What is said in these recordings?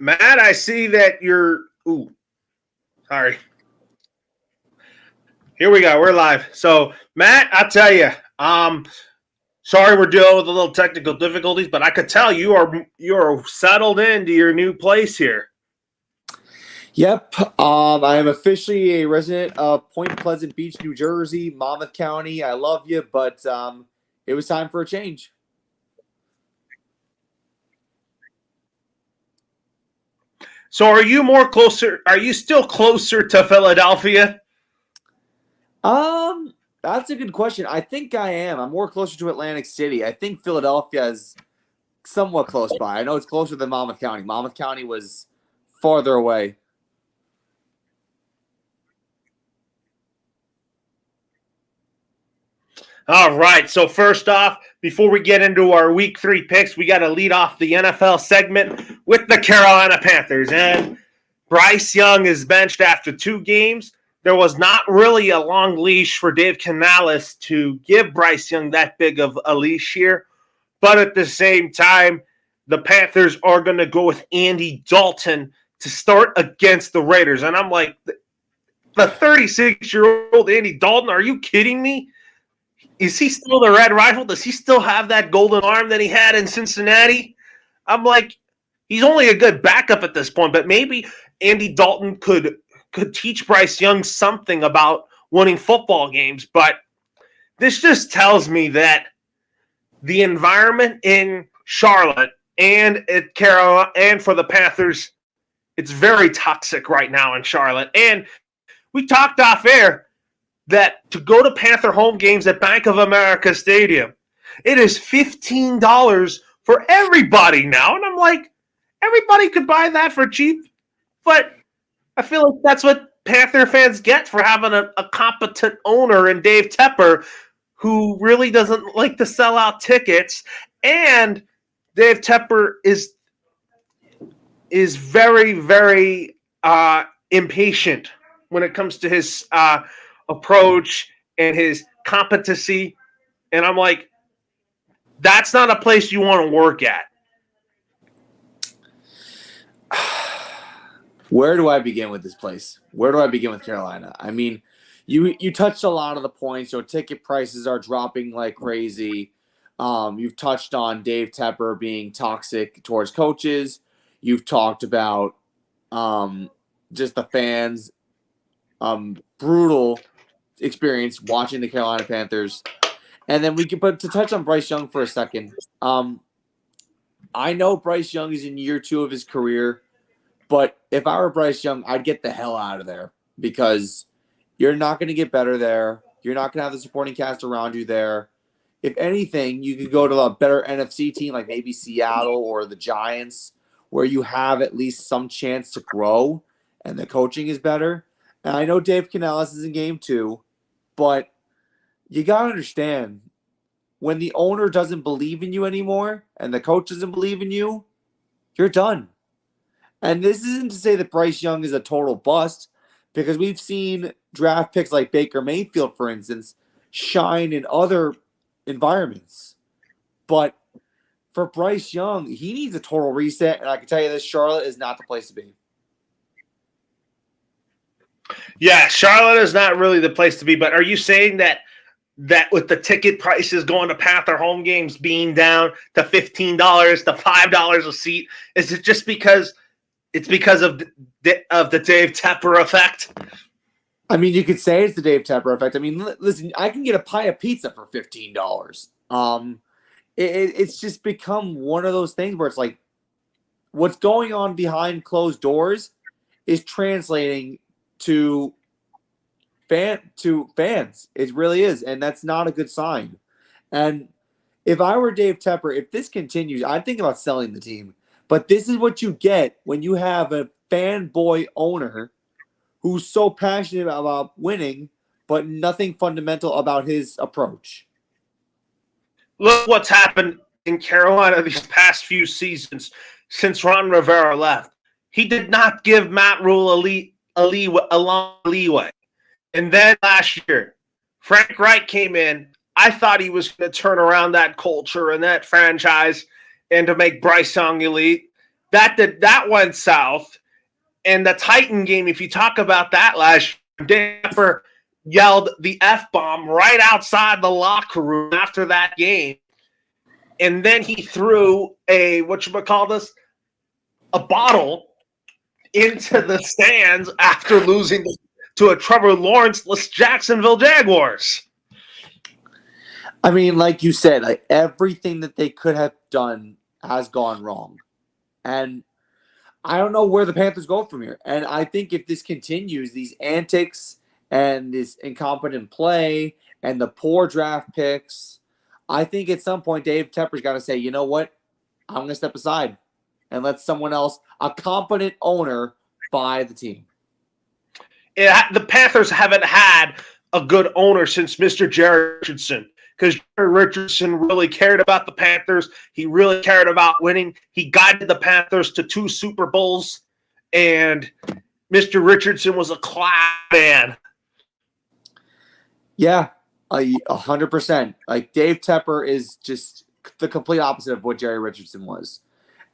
Matt, I see that you're. Ooh, sorry. Here we go. We're live. So, Matt, I tell you, sorry we're dealing with a little technical difficulties, but I could tell you're settled into your new place here. Yep. I am officially a resident of Point Pleasant Beach, New Jersey, Monmouth County. I love you, but it was time for a change. So are you still closer to Philadelphia? That's a good question. I think I am. I'm more closer to Atlantic City. I think Philadelphia is somewhat close by. I know it's closer than Monmouth County. Monmouth County was farther away. All right. So first off, before we get into our Week 3 picks, we got to lead off the NFL segment with the Carolina Panthers. And Bryce Young is benched after 2 games. There was not really a long leash for Dave Canales to give Bryce Young that big of a leash here. But at the same time, the Panthers are going to go with Andy Dalton to start against the Raiders. And I'm like, the 36-year-old Andy Dalton, are you kidding me? Is he still the Red Rifle? Does he still have that golden arm that he had in Cincinnati? I'm like, he's only a good backup at this point, but maybe Andy Dalton could teach Bryce Young something about winning football games. But this just tells me that the environment in Charlotte and at Carolina and for the Panthers, it's very toxic right now in Charlotte. And we talked off air that to go to Panther home games at Bank of America Stadium, it is $15 for everybody now. And I'm like, everybody could buy that for cheap. But I feel like that's what Panther fans get for having a competent owner in Dave Tepper who really doesn't like to sell out tickets. And Dave Tepper is very, very impatient when it comes to his approach and his competency. And I'm like, that's not a place you want to work at. Where do I begin with this place? Where do I begin with Carolina? I mean, you touched a lot of the points. So ticket prices are dropping like crazy. You've touched on Dave Tepper being toxic towards coaches. You've talked about just the fans' brutal experience watching the Carolina Panthers. And then to touch on Bryce Young for a second. I know Bryce Young is in year 2 of his career, but if I were Bryce Young, I'd get the hell out of there because you're not going to get better there. You're not going to have the supporting cast around you there. If anything, you could go to a better NFC team like maybe Seattle or the Giants where you have at least some chance to grow and the coaching is better. And I know Dave Canales is in game 2, but you got to understand when the owner doesn't believe in you anymore and the coach doesn't believe in you, you're done. And this isn't to say that Bryce Young is a total bust because we've seen draft picks like Baker Mayfield, for instance, shine in other environments. But for Bryce Young, he needs a total reset. And I can tell you this, Charlotte is not the place to be. Yeah, Charlotte is not really the place to be. But are you saying that with the ticket prices going to Panther home games being down to $15 to $5 a seat, is it just because it's because of the Dave Tepper effect? I mean, you could say it's the Dave Tepper effect. I mean, listen, I can get a pie of pizza for $15. It's just become one of those things where it's like what's going on behind closed doors is translating to fans. It really is, and that's not a good sign. And if I were Dave Tepper, if this continues, I'd think about selling the team. But this is what you get when you have a fanboy owner who's so passionate about winning, but nothing fundamental about his approach. Look what's happened in Carolina these past few seasons since Ron Rivera left. He did not give Matt Rule a long leeway. And then last year, Frank Reich came in. I thought he was going to turn around that culture and that franchise and to make Bryce Young elite. that went south. And the Titan game, if you talk about that last year, Dave Tepper yelled the F-bomb right outside the locker room after that game. And then he threw a bottle into the stands after losing to a Trevor Lawrence-less Jacksonville Jaguars. I mean, like you said, like everything that they could have done has gone wrong. And I don't know where the Panthers go from here. And I think if this continues, these antics and this incompetent play and the poor draft picks, I think at some point Dave Tepper's got to say, you know what? I'm going to step aside and let someone else, a competent owner, buy the team. The Panthers haven't had a good owner since Mr. Jerry Richardson, because Jerry Richardson really cared about the Panthers. He really cared about winning. He guided the Panthers to 2 Super Bowls, and Mr. Richardson was a class man. Yeah, 100%. Like Dave Tepper is just the complete opposite of what Jerry Richardson was.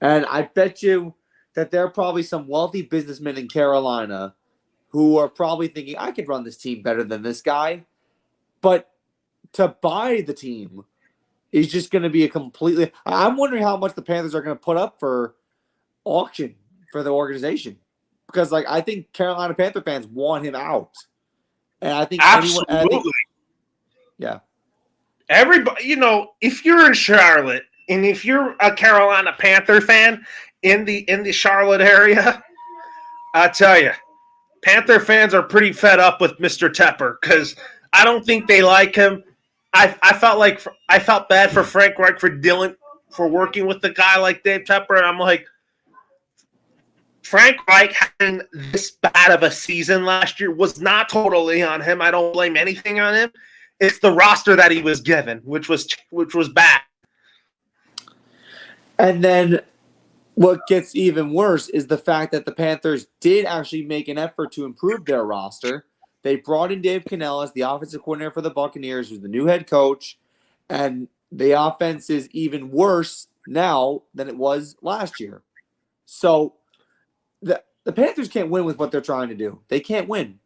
And I bet you that there are probably some wealthy businessmen in Carolina who are probably thinking, I could run this team better than this guy. But to buy the team is just going to be a completely... I'm wondering how much the Panthers are going to put up for auction for the organization. Because, like, I think Carolina Panther fans want him out. And I think Absolutely. Yeah. Everybody, if you're in Charlotte and if you're a Carolina Panther fan in the Charlotte area, I tell you, Panther fans are pretty fed up with Mr. Tepper because I don't think they like him. I felt bad for Frank Reich for working with the guy like Dave Tepper, and I'm like, Frank Reich having this bad of a season last year was not totally on him. I don't blame anything on him. It's the roster that he was given, which was bad. And then what gets even worse is the fact that the Panthers did actually make an effort to improve their roster. They brought in Dave Cannell as the offensive coordinator for the Buccaneers, who's the new head coach, and the offense is even worse now than it was last year. So the Panthers can't win with what they're trying to do. They can't win.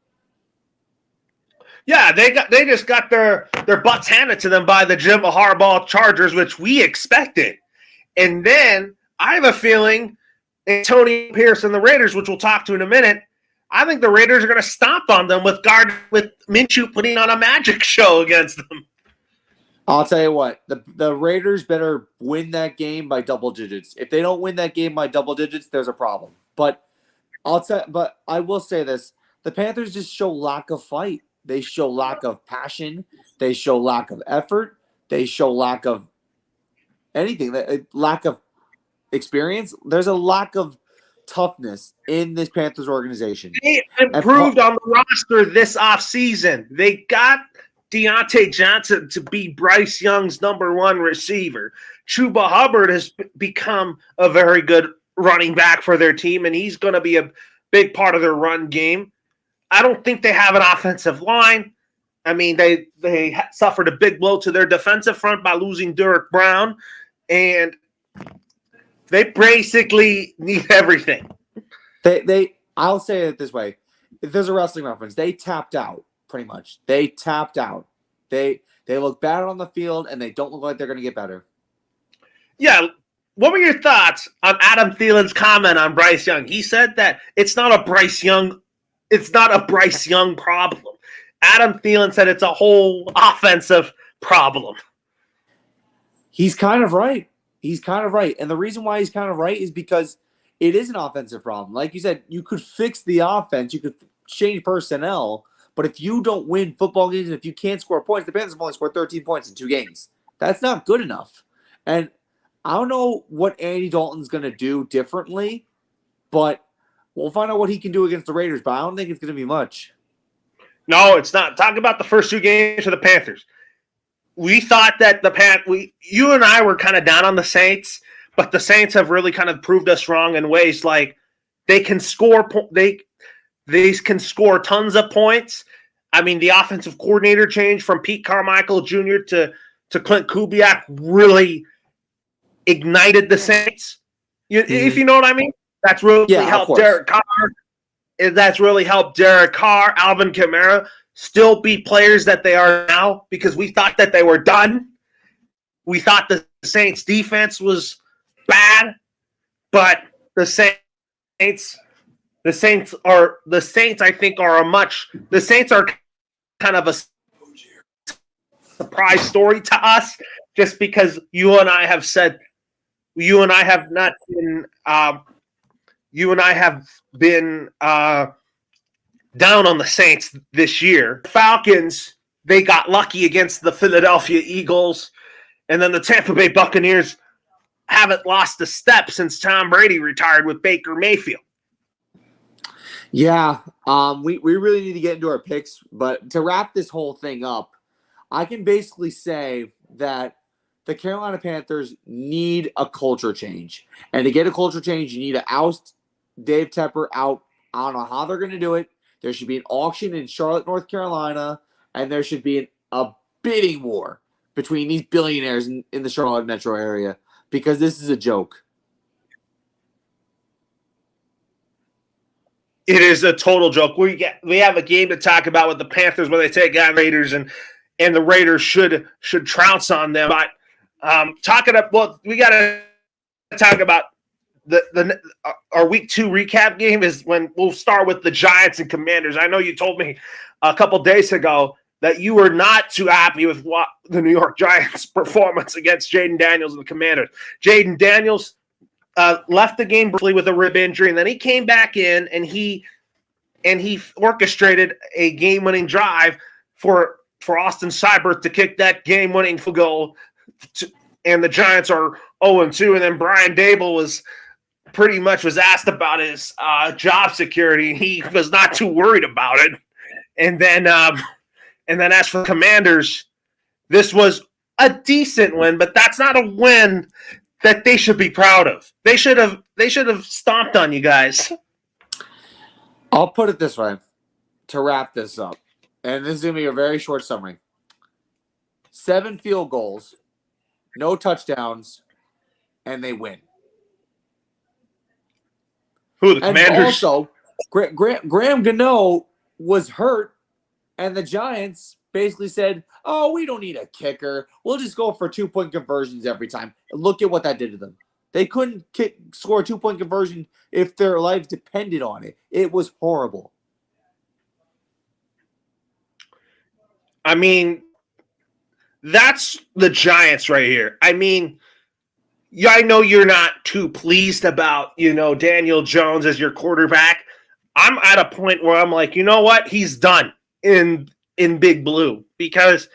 Yeah, they just got their butts handed to them by the Jim Harbaugh Chargers, which we expected. And then I have a feeling Antonio Pierce and the Raiders, which we'll talk to in a minute, I think the Raiders are going to stomp on them with Minshew putting on a magic show against them. I'll tell you what, the Raiders better win that game by double digits. If they don't win that game by double digits, there's a problem. But I will say this, the Panthers just show lack of fight. They show lack of passion. They show lack of effort. They show lack of anything, lack of experience. There's a lack of toughness in this Panthers organization. They improved on the roster this offseason. They got Deontay Johnson to be Bryce Young's number 1 receiver. Chuba Hubbard has become a very good running back for their team, and he's going to be a big part of their run game. I don't think they have an offensive line. I mean, they suffered a big blow to their defensive front by losing Derek Brown, and they basically need everything. I'll say it this way. If there's a wrestling reference, they tapped out, pretty much. They tapped out. They look bad on the field, and they don't look like they're going to get better. Yeah. What were your thoughts on Adam Thielen's comment on Bryce Young? He said that it's not a Bryce Young problem. Adam Thielen said it's a whole offensive problem. He's kind of right. And the reason why he's kind of right is because it is an offensive problem. Like you said, you could fix the offense. You could change personnel. But if you don't win football games and if you can't score points, the Panthers have only scored 13 points in 2 games. That's not good enough. And I don't know what Andy Dalton's going to do differently, but we'll find out what he can do against the Raiders. But I don't think it's going to be much. No, it's not. Talk about the first 2 games for the Panthers. We thought that you and I were kind of down on the Saints, but the Saints have really kind of proved us wrong in ways like they can score. They can score tons of points. I mean, the offensive coordinator change from Pete Carmichael Jr. to Clint Kubiak really ignited the Saints. If you know what I mean. That's really Yeah, of helped course. Derek Carr. That's really helped Derek Carr, Alvin Kamara still be players that they are now because we thought that they were done. We thought the Saints defense was bad, but the Saints I think the Saints are kind of a surprise story to us just because you and I have been down on the Saints this year. Falcons, they got lucky against the Philadelphia Eagles, and then the Tampa Bay Buccaneers haven't lost a step since Tom Brady retired with Baker Mayfield. Yeah, we really need to get into our picks, but to wrap this whole thing up, I can basically say that the Carolina Panthers need a culture change. And to get a culture change, you need to oust Dave Tepper out. I don't know how they're going to do it. There should be an auction in Charlotte, North Carolina, and there should be a bidding war between these billionaires in the Charlotte metro area because this is a joke. It is a total joke. We have a game to talk about with the Panthers where they take on Raiders and the Raiders should trounce on them. But we got to talk about our week 2 recap game is when we'll start with the Giants and Commanders. I know you told me a couple days ago that you were not too happy with the New York Giants' performance against Jaden Daniels and the Commanders. Jaden Daniels left the game briefly with a rib injury, and then he came back in and he orchestrated a game-winning drive for Austin Seibert to kick that game-winning field goal. And the Giants are 0-2, and then Brian Dable was asked about his job security. He was not too worried about it. And then as for the Commanders, this was a decent win, but that's not a win that they should be proud of. They should have stomped on you guys. I'll put it this way to wrap this up, and this is going to be a very short summary. 7 field goals, no touchdowns, and they win. Who, the Commanders? And also, Graham Gano was hurt, and the Giants basically said, oh, we don't need a kicker. We'll just go for 2-point conversions every time. And look at what that did to them. They couldn't score a 2-point conversion if their life depended on it. It was horrible. I mean, that's the Giants right here. I mean, yeah, I know you're not too pleased about, Daniel Jones as your quarterback. I'm at a point where I'm like, you know what? He's done in Big Blue because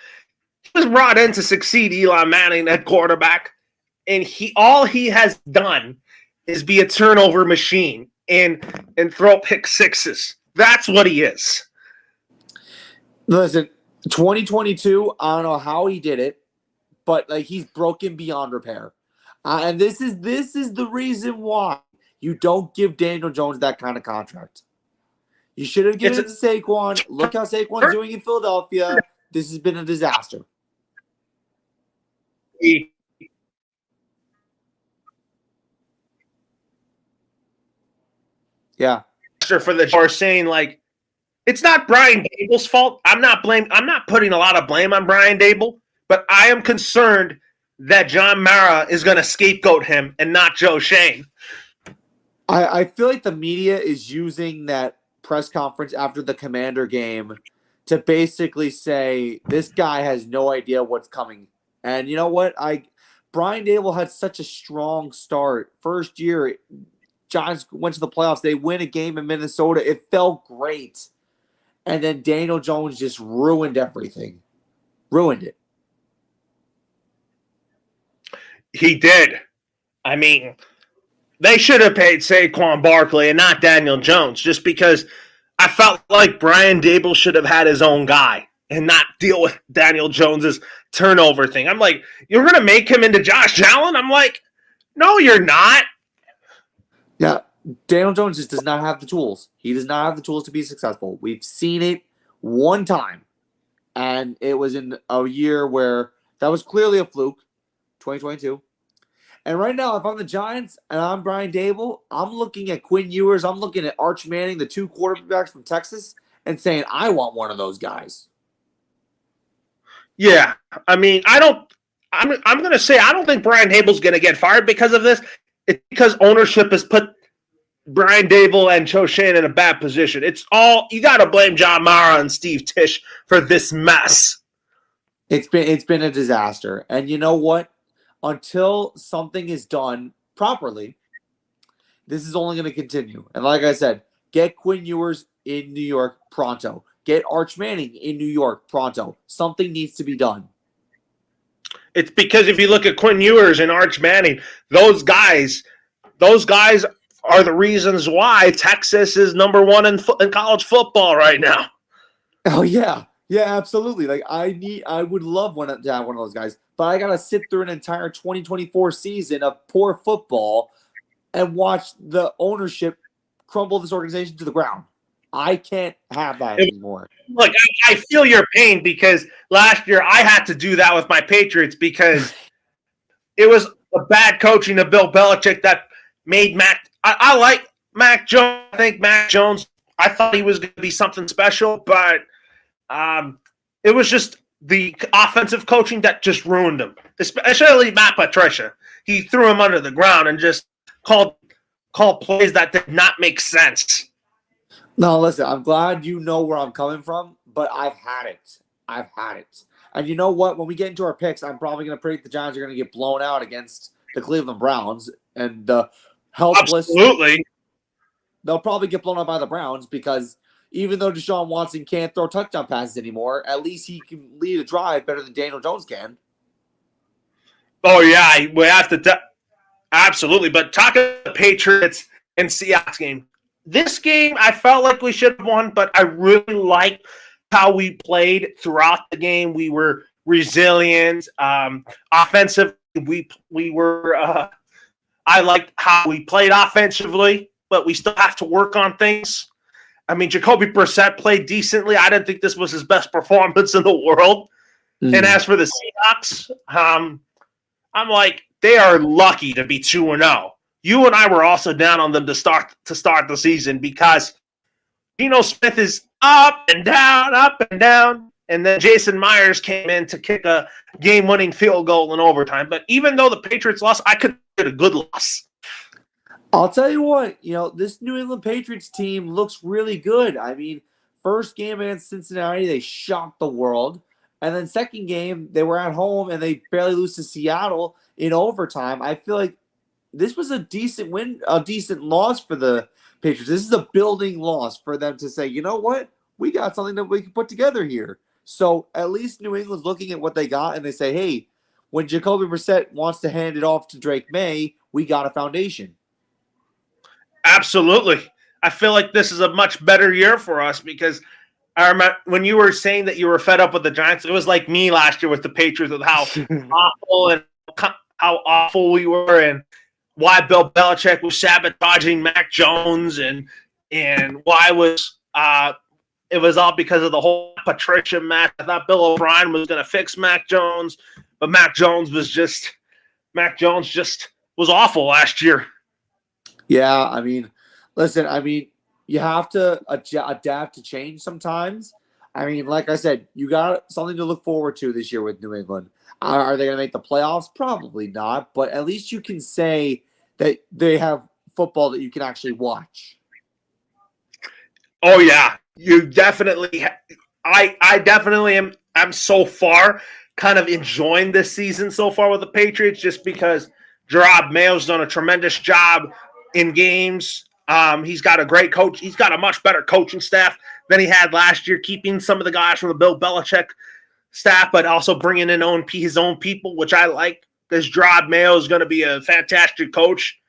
he was brought in to succeed Eli Manning at quarterback, and all he has done is be a turnover machine and throw pick sixes. That's what he is. Listen, 2022, I don't know how he did it, but he's broken beyond repair. And this is the reason why you don't give Daniel Jones that kind of contract. You should have given it to Saquon. Look how Saquon's doing in Philadelphia. This has been a disaster. Yeah. For the are saying it's not Brian Dable's fault. I'm not putting a lot of blame on Brian Dable, but I am concerned that John Mara is going to scapegoat him and not Joe Shane. I feel like the media is using that press conference after the Commander game to basically say this guy has no idea what's coming. And you know what? Brian Dable had such a strong start. First year, Giants went to the playoffs. They win a game in Minnesota. It felt great. And then Daniel Jones just ruined everything. Ruined it. He did. I mean, they should have paid Saquon Barkley and not Daniel Jones just because I felt like Brian Dable should have had his own guy and not deal with Daniel Jones's turnover thing. I'm like, you're going to make him into Josh Allen? I'm like, no, you're not. Yeah, Daniel Jones just does not have the tools. He does not have the tools to be successful. We've seen it one time, and it was in a year where that was clearly a fluke, 2022. And right now, if I'm the Giants and I'm Brian Dable, I'm looking at Quinn Ewers, I'm looking at Arch Manning, the 2 quarterbacks from Texas, and saying, I want one of those guys. Yeah, I mean, I'm going to say I don't think Brian Dable's going to get fired because of this. It's because ownership has put Brian Dable and Joe Shane in a bad position. It's all you got to blame John Mara and Steve Tisch for this mess. It's been a disaster. And you know what? Until something is done properly, this is only going to continue. And like I said, get Quinn Ewers in New York pronto. Get Arch Manning in New York pronto. Something needs to be done. It's because if you look at Quinn Ewers and Arch Manning, those guys are the reasons why Texas is number one in college football right now. Oh yeah, absolutely. Like I would love to have one of those guys, but I gotta sit through an entire 2024 season of poor football and watch the ownership crumble this organization to the ground. I can't have that anymore. Look, I feel your pain because last year I had to do that with my Patriots because it was a bad coaching of Bill Belichick that made Mac. I like Mac Jones. I think Mac Jones, I thought he was going to be something special, but it was just the offensive coaching that just ruined him, especially Matt Patricia. He threw him under the ground and just called plays that did not make sense. No, listen, I'm glad you know where I'm coming from, but I've had it. And you know what? When we get into our picks, I'm probably going to predict the Giants are going to get blown out against the Cleveland Browns. And the helpless. Absolutely. They'll probably get blown out by the Browns because even though Deshaun Watson can't throw touchdown passes anymore, at least he can lead a drive better than Daniel Jones can. Oh, yeah. We have to. Absolutely. But talking about the Patriots and Seahawks game, this game I felt like we should have won, but I really liked how we played throughout the game. We were resilient, offensive. We were. I liked how we played offensively, but we still have to work on things. I mean, Jacoby Brissett played decently. I didn't think this was his best performance in the world. And as for the Seahawks, I'm like, they are lucky to be 2-0. You and I were also down on them to start the season because Geno Smith is up and down, and then Jason Myers came in to kick a game-winning field goal in overtime. But even though the Patriots lost, I consider it a good loss. I'll tell you what, this New England Patriots team looks really good. I mean, first game against Cincinnati, they shocked the world. And then second game, they were at home and they barely lose to Seattle in overtime. I feel like this was a decent win, a decent loss for the Patriots. This is a building loss for them to say, you know what? We got something that we can put together here. So at least New England's looking at what they got and they say, hey, when Jacoby Brissett wants to hand it off to Drake May, we got a foundation. Absolutely. I feel like this is a much better year for us because I remember when you were saying that you were fed up with the Giants, it was like me last year with the Patriots with how awful we were and why Bill Belichick was sabotaging Mac Jones and why it was all because of the whole Patricia match. I thought Bill O'Brien was going to fix Mac Jones, but Mac Jones just was awful last year. Yeah, I mean, listen, you have to adapt to change sometimes. I mean, like I said, you got something to look forward to this year with New England. Are they going to make the playoffs? Probably not, but at least you can say that they have football that you can actually watch. Oh, yeah. You definitely I definitely am. I'm so far kind of enjoying this season so far with the Patriots just because Gerard Mayo's done a tremendous job in games. He's got a great coach. He's got a much better coaching staff than he had last year, keeping some of the guys from the Bill Belichick staff, but also bringing in his own people, which I like because Gerard Mayo is going to be a fantastic coach.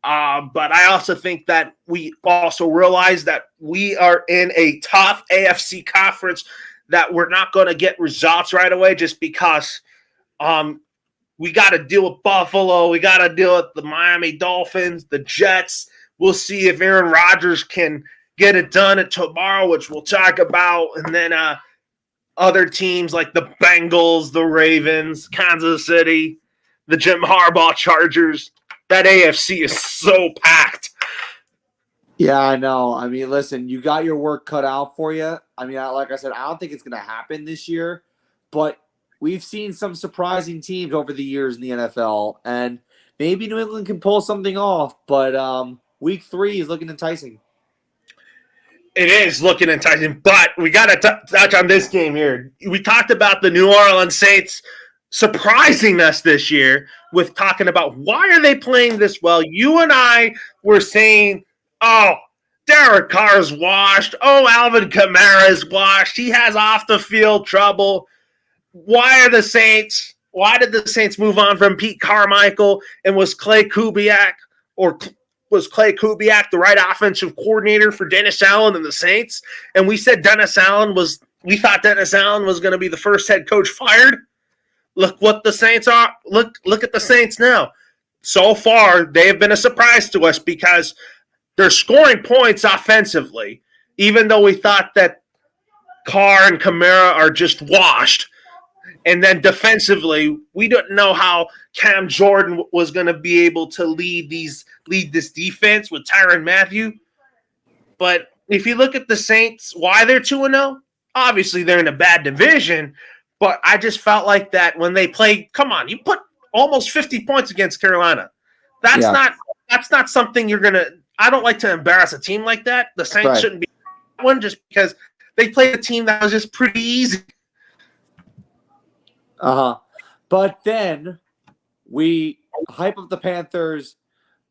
But I also think that we also realize that we are in a tough AFC conference that we're not going to get results right away just because we got to deal with Buffalo. We got to deal with the Miami Dolphins, the Jets. We'll see if Aaron Rodgers can get it done tomorrow, which we'll talk about. And then other teams like the Bengals, the Ravens, Kansas City. the Jim Harbaugh Chargers. That AFC is so packed. Yeah, I know. I mean, listen, you got your work cut out for you. I mean, like I said, I don't think it's going to happen this year, but we've seen some surprising teams over the years in the NFL, and maybe New England can pull something off, but week 3 is looking enticing. It is looking enticing, but we got to touch on this game here. We talked about the New Orleans Saints surprising us this year with talking about why are they playing this well. You and I were saying, oh, Derek Carr's washed. Oh, Alvin Kamara's washed. He has off the field trouble. Why did the Saints move on from Pete Carmichael, and was Clay Kubiak the right offensive coordinator for Dennis Allen and the Saints? And we thought Dennis Allen was going to be the first head coach fired. Look what the Saints are. Look at the Saints now. So far, they have been a surprise to us because they're scoring points offensively, even though we thought that Carr and Kamara are just washed. And then defensively, we didn't know how Cam Jordan was going to be able to lead this defense with Tyrann Mathieu. But if you look at the Saints, why they're 2-0, obviously they're in a bad division, but I just felt like that when they played, come on, you put almost 50 points against Carolina. That's not something you're going to – I don't like to embarrass a team like that. The Saints shouldn't be one just because they played a team that was just pretty easy. But then we hype up the Panthers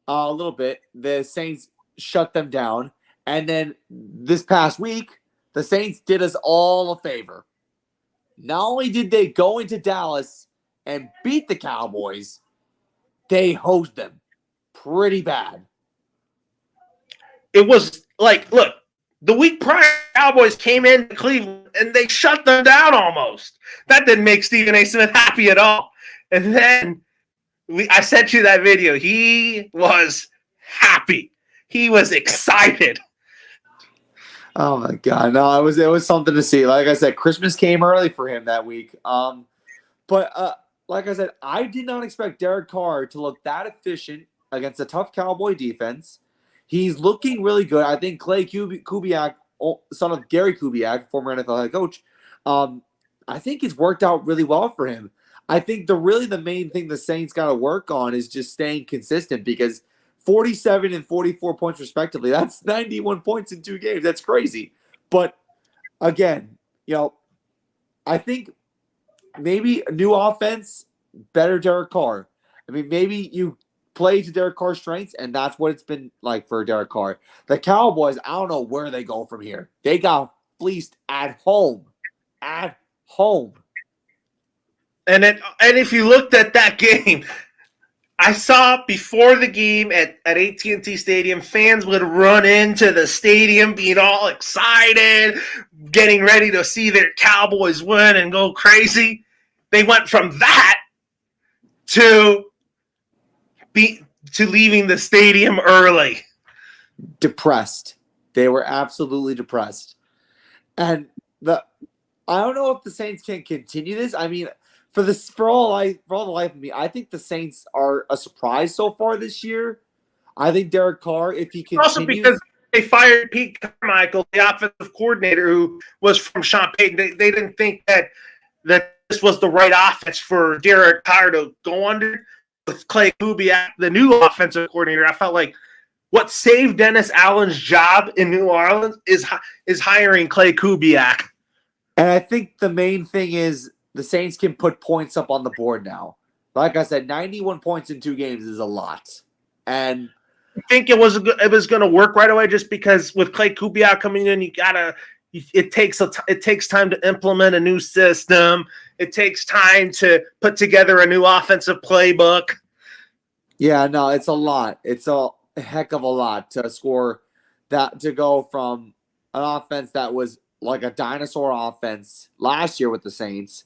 a little bit. The Saints shut them down. And then this past week, the Saints did us all a favor. Not only did they go into Dallas and beat the Cowboys, they hosed them pretty bad. It was like, look, the week prior, Cowboys came into Cleveland and they shut them down almost. That didn't make Stephen A. Smith happy at all. And then I sent you that video. He was happy. He was excited. Oh my God! No, it was something to see. Like I said, Christmas came early for him that week. But like I said, I did not expect Derek Carr to look that efficient against a tough Cowboy defense. He's looking really good. I think Clay Kubiak, son of Gary Kubiak, former NFL head coach, I think it's worked out really well for him. I think the main thing the Saints got to work on is just staying consistent, because 47 and 44 points respectively, that's 91 points in 2 games. That's crazy. But again, I think maybe a new offense, better Derek Carr. I mean, maybe you play to Derek Carr's strengths, and that's what it's been like for Derek Carr. The Cowboys, I don't know where they go from here. They got fleeced at home. At home. And if you looked at that game, I saw before the game at AT&T Stadium, fans would run into the stadium being all excited, getting ready to see their Cowboys win and go crazy. They went from that to leaving the stadium early. Depressed. They were absolutely depressed. And I don't know if the Saints can continue this. I mean, for all the life of me, I think the Saints are a surprise so far this year. I think Derek Carr, if he continues, also because they fired Pete Carmichael, the offensive coordinator, who was from Sean Payton. They didn't think that this was the right offense for Derek Carr to go under. With Clay Kubiak, the new offensive coordinator, I felt like what saved Dennis Allen's job in New Orleans is hiring Clay Kubiak. And I think the main thing is the Saints can put points up on the board now. Like I said, 91 points in 2 games is a lot. And I think it was going to work right away, just because with Clay Kubiak coming in, it takes time to implement a new system. It takes time to put together a new offensive playbook. Yeah, no, it's a lot. It's a heck of a lot to go from an offense that was like a dinosaur offense last year with the Saints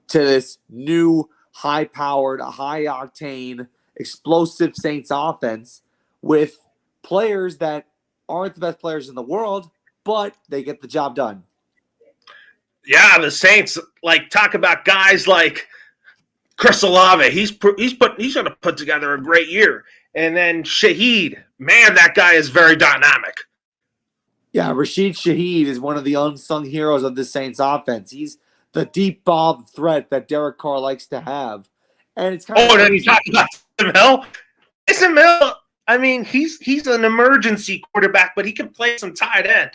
to this new high-powered, high-octane, explosive Saints offense with players that aren't the best players in the world, but they get the job done. Yeah, the Saints, talk about guys like Chris Olave, he's going to put together a great year. And then Shaheed, man, that guy is very dynamic. Yeah, Rashid Shaheed is one of the unsung heroes of the Saints offense. He's the deep bomb threat that Derek Carr likes to have. And it's kind of and then you talk about Taysom Hill. Taysom Hill, I mean, he's an emergency quarterback, but he can play some tight end.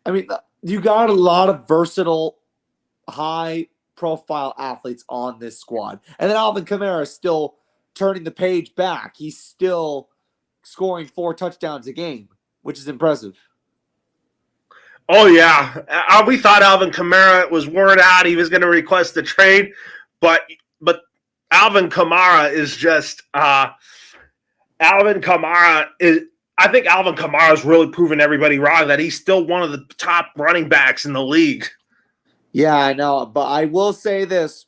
I mean, you got a lot of versatile, high-profile athletes on this squad. And then Alvin Kamara is still turning the page back. He's still scoring 4 touchdowns a game, which is impressive. Oh, yeah. We thought Alvin Kamara was word out. He was going to request a trade. But Alvin Kamara is just Alvin Kamara is – I think Alvin Kamara has really proven everybody wrong that he's still one of the top running backs in the league. Yeah, I know. But I will say this.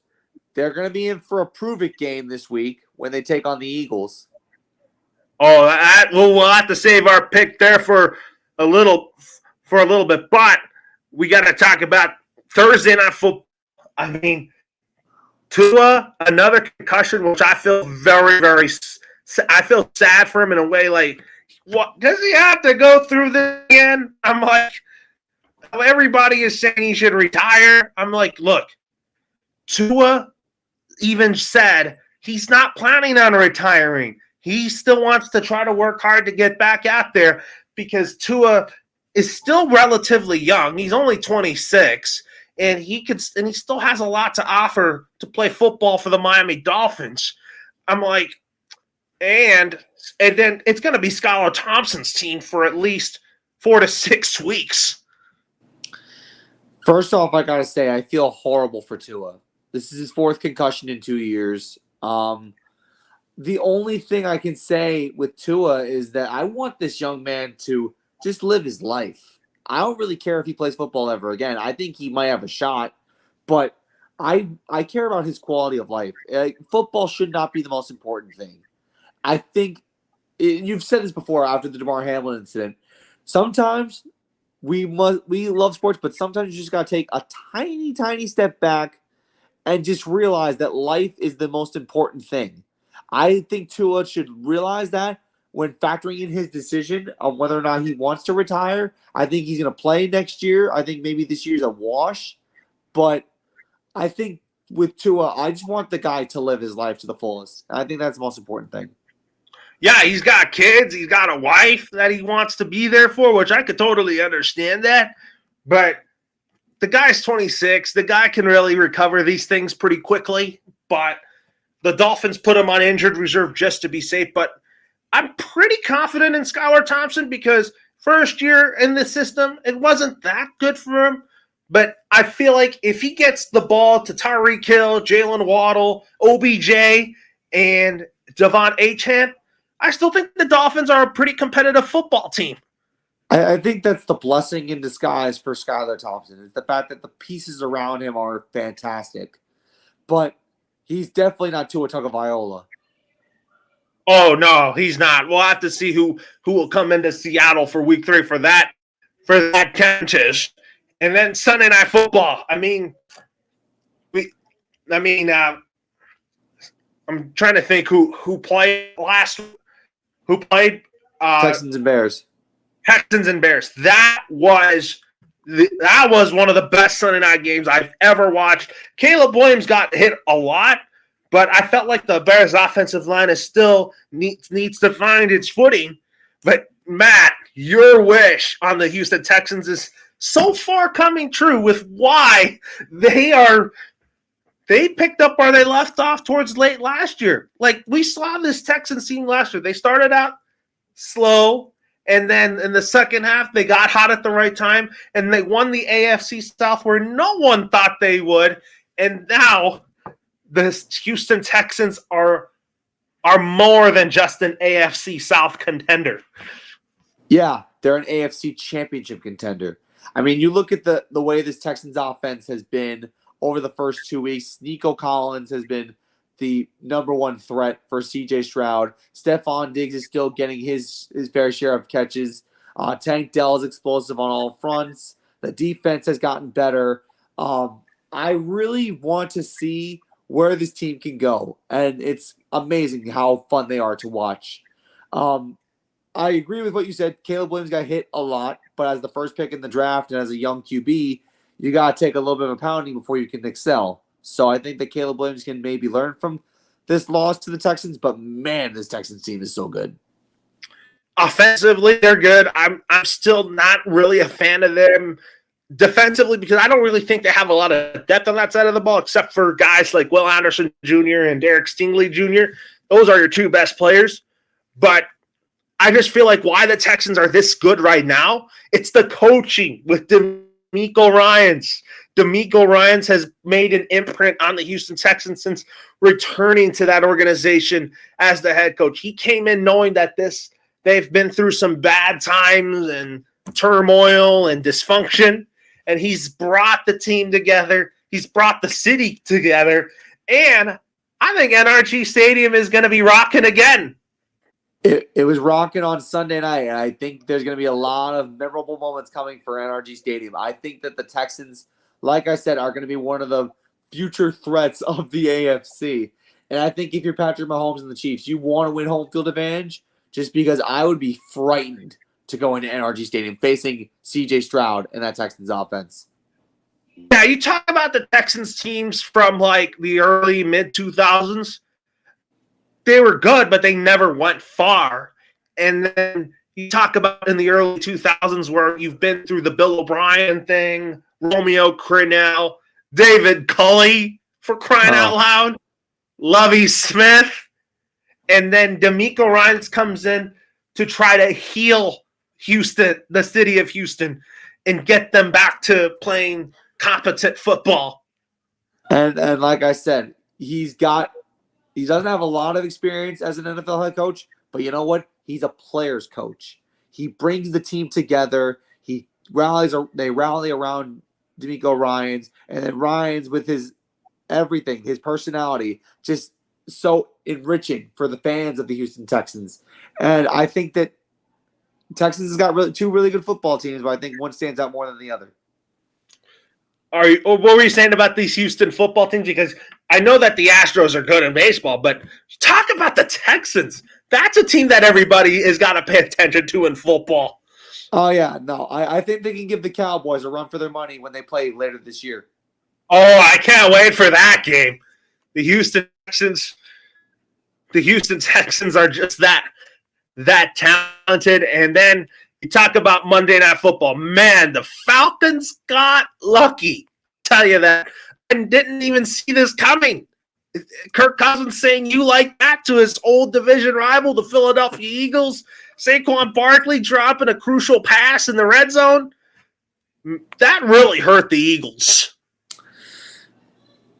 They're going to be in for a prove-it game this week when they take on the Eagles. Oh, we'll have to save our pick there for a little bit. But we got to talk about Thursday Night Football. I mean, Tua, another concussion, which I feel very, very – I feel sad for him in a way like, what does he have to go through this again? I'm like, everybody is saying he should retire. I'm like, look, Tua even said he's not planning on retiring. He still wants to try to work hard to get back out there because Tua is still relatively young. He's only 26, and he still has a lot to offer to play football for the Miami Dolphins. I'm like, and then it's going to be Skylar Thompson's team for at least 4 to 6 weeks. First off, I got to say, I feel horrible for Tua. This is his 4th concussion in 2 years. The only thing I can say with Tua is that I want this young man to just live his life. I don't really care if he plays football ever again. I think he might have a shot, but I care about his quality of life. Football should not be the most important thing. I think you've said this before after the DeMar Hamlin incident. Sometimes we love sports, but sometimes you just got to take a tiny, tiny step back and just realize that life is the most important thing. I think Tua should realize that when factoring in his decision on whether or not he wants to retire. I think he's going to play next year. I think maybe this year's a wash. But I think with Tua, I just want the guy to live his life to the fullest. I think that's the most important thing. Yeah, he's got kids. He's got a wife that he wants to be there for, which I could totally understand that. But the guy's 26. The guy can really recover these things pretty quickly. But the Dolphins put him on injured reserve just to be safe. But I'm pretty confident in Skylar Thompson because first year in the system, it wasn't that good for him. But I feel like if he gets the ball to Tyreek Hill, Jalen Waddle, OBJ, and Devon Achane, I still think the Dolphins are a pretty competitive football team. I think that's the blessing in disguise for Skylar Thompson. Is the fact that the pieces around him are fantastic. But he's definitely not Tua Tagovailoa. Oh, no, he's not. We'll have to see who will come into Seattle for week 3 for that contest. And then Sunday Night Football. I'm trying to think who played last. Who played? Texans and Bears. Texans and Bears. That was one of the best Sunday night games I've ever watched. Caleb Williams got hit a lot, but I felt like the Bears' offensive line is still needs to find its footing. But Matt, your wish on the Houston Texans is so far coming true with why they picked up where they left off towards late last year. Like, we saw this Texans team last year. They started out slow, and then in the second half, they got hot at the right time, and they won the AFC South where no one thought they would. And now the Houston Texans are more than just an AFC South contender. Yeah, they're an AFC championship contender. I mean, you look at the way this Texans offense has been over the first 2 weeks. Nico Collins has been the number one threat for C.J. Stroud. Stephon Diggs is still getting his fair share of catches. Tank Dell is explosive on all fronts. The defense has gotten better. I really want to see where this team can go. And it's amazing how fun they are to watch. I agree with what you said. Caleb Williams got hit a lot, but as the first pick in the draft and as a young QB, you got to take a little bit of a pounding before you can excel. So I think that Caleb Williams can maybe learn from this loss to the Texans, but man, this Texans team is so good. Offensively, they're good. I'm still not really a fan of them defensively because I don't really think they have a lot of depth on that side of the ball, except for guys like Will Anderson Jr. and Derek Stingley Jr. Those are your two best players. But I just feel like why the Texans are this good right now, it's the coaching with DeMeco Ryans. DeMeco Ryans has made an imprint on the Houston Texans since returning to that organization as the head coach. He came in knowing that they've been through some bad times and turmoil and dysfunction, and he's brought the team together. He's brought the city together, and I think NRG Stadium is going to be rocking again. It was rocking on Sunday night, and I think there's going to be a lot of memorable moments coming for NRG Stadium. I think that the Texans, like I said, are going to be one of the future threats of the AFC. And I think if you're Patrick Mahomes and the Chiefs, you want to win home field advantage just because I would be frightened to go into NRG Stadium facing C.J. Stroud and that Texans offense. Yeah, you talk about the Texans teams from like the early mid-2000s. They were good, but they never went far. And then you talk about in the early 2000s where you've been through the Bill O'Brien thing, Romeo Crennel, David Culley, for crying out loud, Lovie Smith, and then DeMeco Ryans comes in to try to heal Houston, the city of Houston, and get them back to playing competent football. And like I said, he doesn't have a lot of experience as an NFL head coach, but you know what? He's a player's coach. He brings the team together. They rally around DeMeco Ryans, and then Ryans with his everything, his personality, just so enriching for the fans of the Houston Texans. And I think that Texans has got two really good football teams, but I think one stands out more than the other. What were you saying about these Houston football teams? Because I know that the Astros are good in baseball, but talk about the Texans. That's a team that everybody has got to pay attention to in football. Oh, yeah. No, I think they can give the Cowboys a run for their money when they play later this year. Oh, I can't wait for that game. The Houston Texans are just that talented. And then you talk about Monday Night Football. Man, the Falcons got lucky. I'll tell you that. And didn't even see this coming. Kirk Cousins saying you like that to his old division rival, the Philadelphia Eagles. Saquon Barkley dropping a crucial pass in the red zone. That really hurt the Eagles.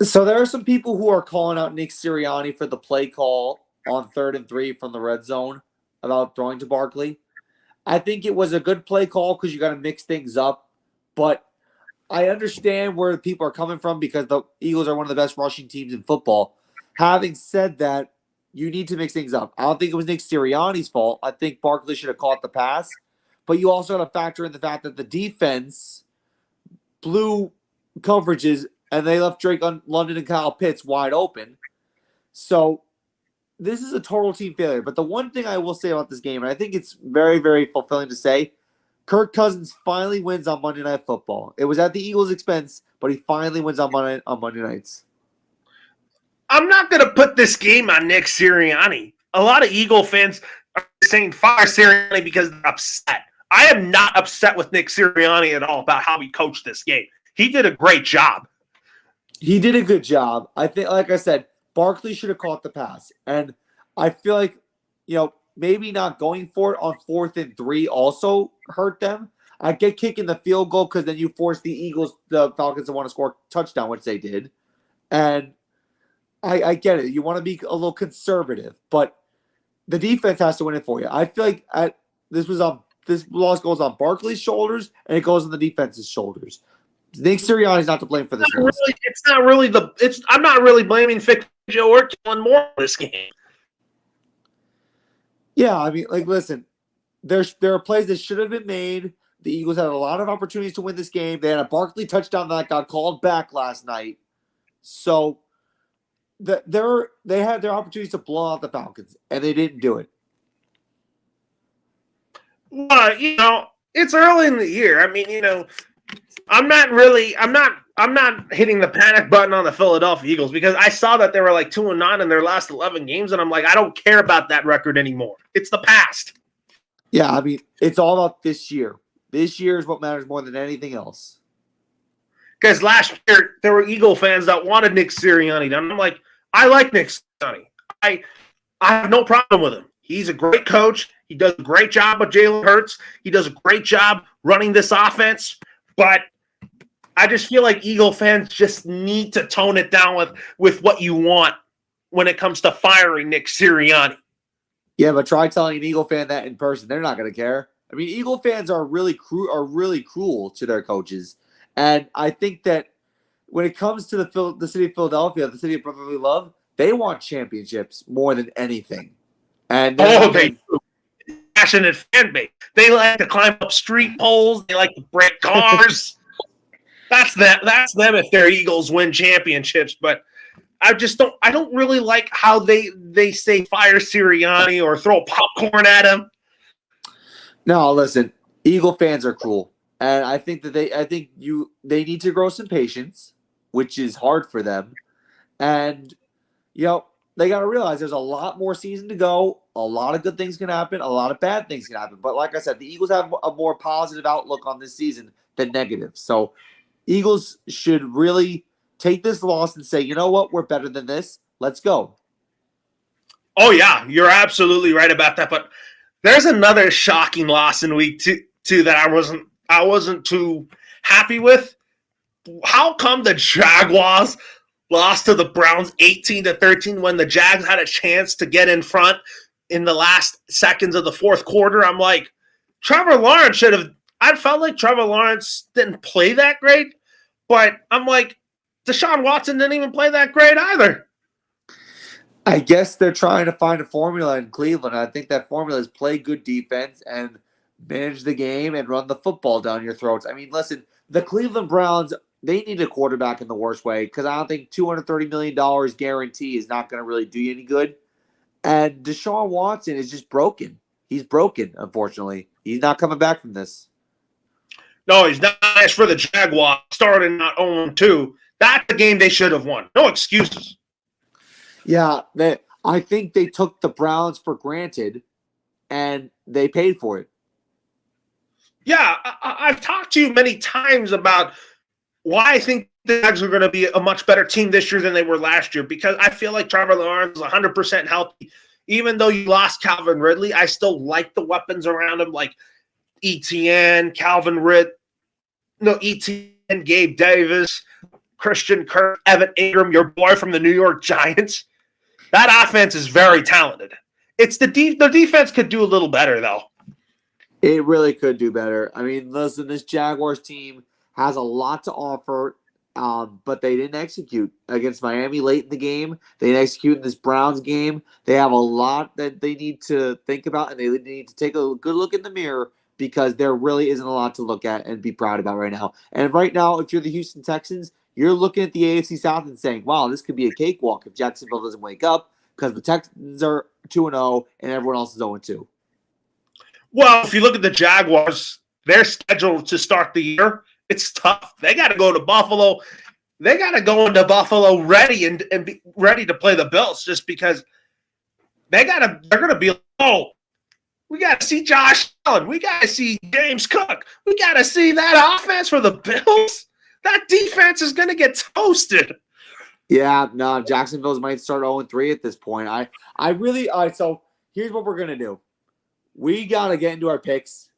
So there are some people who are calling out Nick Sirianni for the play call on 3rd and 3 from the red zone about throwing to Barkley. I think it was a good play call because you got to mix things up. But I understand where people are coming from because the Eagles are one of the best rushing teams in football. Having said that, you need to mix things up. I don't think it was Nick Sirianni's fault. I think Barkley should have caught the pass. But you also got to factor in the fact that the defense blew coverages and they left Drake London and Kyle Pitts wide open. So this is a total team failure. But the one thing I will say about this game, and I think it's very, very fulfilling to say, Kirk Cousins finally wins on Monday Night Football. It was at the Eagles' expense, but he finally wins on Monday nights. I'm not going to put this game on Nick Sirianni. A lot of Eagle fans are saying fire Sirianni because they're upset. I am not upset with Nick Sirianni at all about how he coached this game. He did a great job. He did a good job. I think, like I said, Barkley should have caught the pass. And I feel like, maybe not going for it on 4th and 3 also hurt them. I get kicking the field goal because then you force the Falcons to want to score a touchdown, which they did. And I get it. You want to be a little conservative, but the defense has to win it for you. I feel like this loss goes on Barkley's shoulders and it goes on the defense's shoulders. Nick Sirianni's not to blame for this. I'm not really blaming Joe or Kellen Moore for this game. Yeah, I mean, listen, there are plays that should have been made. The Eagles had a lot of opportunities to win this game. They had a Barkley touchdown that got called back last night. So they had their opportunities to blow out the Falcons, and they didn't do it. Well, it's early in the year. I mean, I'm not hitting the panic button on the Philadelphia Eagles because I saw that they were like 2-9 in their last 11 games, and I'm like, I don't care about that record anymore. It's the past. Yeah, I mean, it's all about this year. This year is what matters more than anything else. Because last year, there were Eagle fans that wanted Nick Sirianni. And I'm like, I like Nick Sirianni. I have no problem with him. He's a great coach. He does a great job with Jalen Hurts. He does a great job running this offense. But I just feel like Eagle fans just need to tone it down with what you want when it comes to firing Nick Sirianni. Yeah, but try telling an Eagle fan that in person. They're not going to care. I mean, Eagle fans are really cruel to their coaches. And I think that when it comes to the city of Philadelphia, the city of brotherly love, they want championships more than anything. And they do. Passionate fan base. They like to climb up street poles. They like to break cars. That's them if their Eagles win championships. But I don't really like how they say fire Sirianni or throw popcorn at him. No, listen, Eagle fans are cruel. And I think that they need to grow some patience, which is hard for them. And they got to realize there's a lot more season to go. A lot of good things can happen. A lot of bad things can happen. But like I said, the Eagles have a more positive outlook on this season than negative. So Eagles should really take this loss and say, you know what? We're better than this. Let's go. Oh, yeah. You're absolutely right about that. But there's another shocking loss in week two that I wasn't too happy with. How come the Jaguars lost to the Browns 18-13 when the Jags had a chance to get in front in the last seconds of the fourth quarter? I'm like, Trevor Lawrence should have – I felt like Trevor Lawrence didn't play that great, but I'm like, Deshaun Watson didn't even play that great either. I guess they're trying to find a formula in Cleveland. I think that formula is play good defense and manage the game and run the football down your throats. I mean, listen, the Cleveland Browns, they need a quarterback in the worst way because I don't think $230 million guarantee is not going to really do you any good. And Deshaun Watson is just broken. He's broken, unfortunately. He's not coming back from this. No, he's not. As for the Jaguars, starting not 0-2, that's the game they should have won. No excuses. Yeah, I think they took the Browns for granted, and they paid for it. Yeah, I've talked to you many times about why I think the Jags are going to be a much better team this year than they were last year, because I feel like Trevor Lawrence is 100% healthy. Even though you lost Calvin Ridley, I still like the weapons around him, like ETN, ETN, Gabe Davis, Christian Kirk, Evan Ingram, your boy from the New York Giants. That offense is very talented. It's the defense could do a little better, though. It really could do better. I mean, listen, this Jaguars team has a lot to offer, but they didn't execute against Miami late in the game. They didn't execute in this Browns game. They have a lot that they need to think about, and they need to take a good look in the mirror because there really isn't a lot to look at and be proud about right now. And right now, if you're the Houston Texans, you're looking at the AFC South and saying, wow, this could be a cakewalk if Jacksonville doesn't wake up because the Texans are 2-0 and everyone else is 0-2. Well, if you look at the Jaguars, their schedule to start the year, it's tough. They got to go to Buffalo. They got to go into Buffalo ready and be ready to play the Bills just because they're going to be like, oh, we got to see Josh Allen. We got to see James Cook. We got to see that offense for the Bills. That defense is going to get toasted. Yeah, no, Jacksonville might start 0-3 at this point. All right, so here's what we're going to do. We got to get into our picks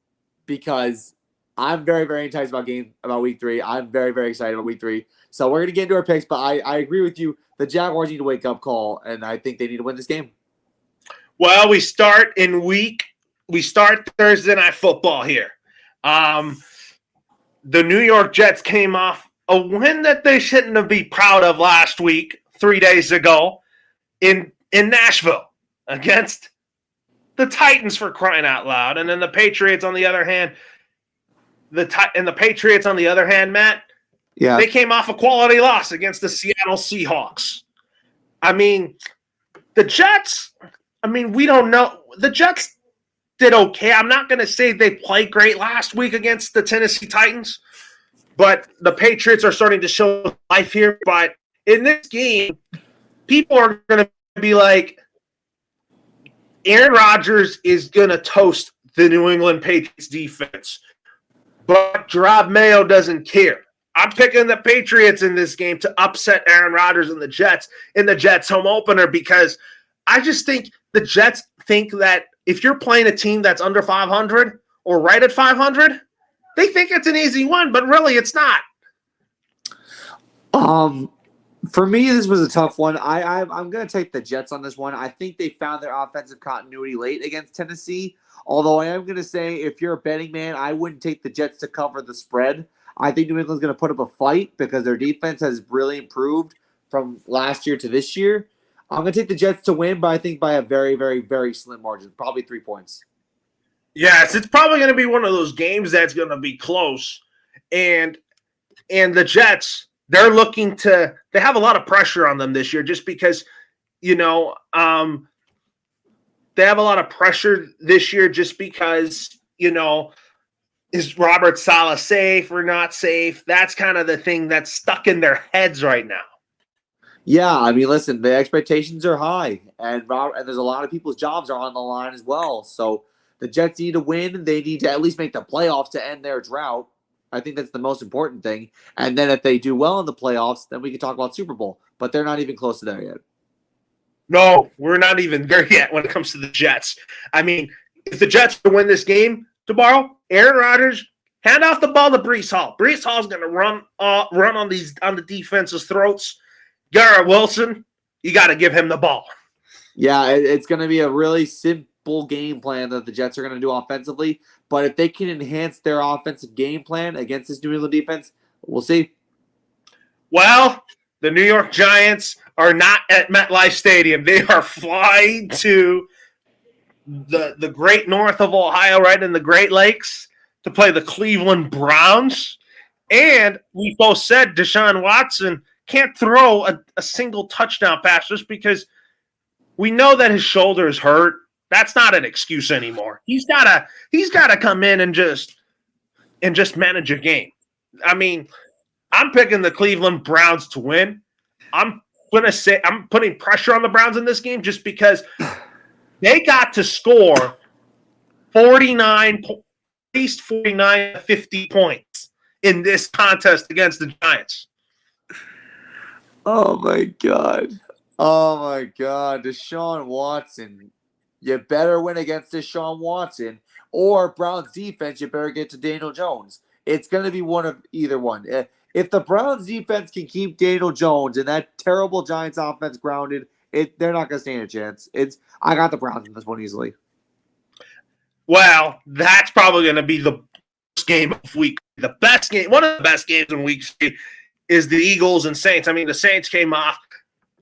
because I'm very, very enticed about week 3. I'm very, very excited about week 3. So we're going to get into our picks, but I agree with you. The Jaguars need a wake-up call, and I think they need to win this game. Well, we start Thursday Night Football here. The New York Jets came off a win that they shouldn't have been proud of last week, 3 days ago, in Nashville against the Titans, for crying out loud. And then the Patriots on the other hand, Matt, yeah, they came off a quality loss against the Seattle Seahawks. I mean, the Jets, we don't know. The Jets did okay. I'm not going to say they played great last week against the Tennessee Titans, but the Patriots are starting to show life here. But in this game, people are going to be like, Aaron Rodgers is going to toast the New England Patriots defense, but Rob Mayo doesn't care. I'm picking the Patriots in this game to upset Aaron Rodgers and the Jets in the Jets home opener because I just think the Jets think that if you're playing a team that's under 500 or right at 500, they think it's an easy one, but really it's not. For me, this was a tough one. I'm going to take the Jets on this one. I think they found their offensive continuity late against Tennessee, although I am going to say if you're a betting man, I wouldn't take the Jets to cover the spread. I think New England's going to put up a fight because their defense has really improved from last year to this year. I'm going to take the Jets to win, but I think by a very, very, very slim margin, probably 3 points. Yes, it's probably going to be one of those games that's going to be close. And the Jets, they have a lot of pressure on them this year just because, they have a lot of pressure this year just because, is Robert Saleh safe or not safe? That's kind of the thing that's stuck in their heads right now. Yeah, listen, the expectations are high, and there's a lot of people's jobs are on the line as well. So the Jets need to win. They need to at least make the playoffs to end their drought. I think that's the most important thing. And then if they do well in the playoffs, then we can talk about Super Bowl. But they're not even close to there yet. No, we're not even there yet when it comes to the Jets. If the Jets win this game tomorrow, Aaron Rodgers, hand off the ball to Breece Hall. Breece Hall's going to run on the defense's throats. Garrett Wilson, you got to give him the ball. Yeah, it's going to be a really simple game plan that the Jets are going to do offensively. But if they can enhance their offensive game plan against this New England defense, we'll see. Well, the New York Giants are not at MetLife Stadium. They are flying to the great north of Ohio, right in the Great Lakes, to play the Cleveland Browns. And we both said Deshaun Watson can't throw a single touchdown pass just because we know that his shoulder is hurt. That's not an excuse anymore. He's gotta come in and just manage a game. I'm picking the Cleveland Browns to win. I'm putting pressure on the Browns in this game just because they got to score 49 to 50 points in this contest against the Giants. Oh my God. Deshaun Watson. You better win against Deshaun Watson, or Browns defense, you better get to Daniel Jones. It's going to be one of either one. If the Browns defense can keep Daniel Jones and that terrible Giants offense grounded, they're not going to stand a chance. I got the Browns in this one easily. Well, that's probably going to be the best game of week. The best game, one of the best games in week 3 is the Eagles and Saints. The Saints came off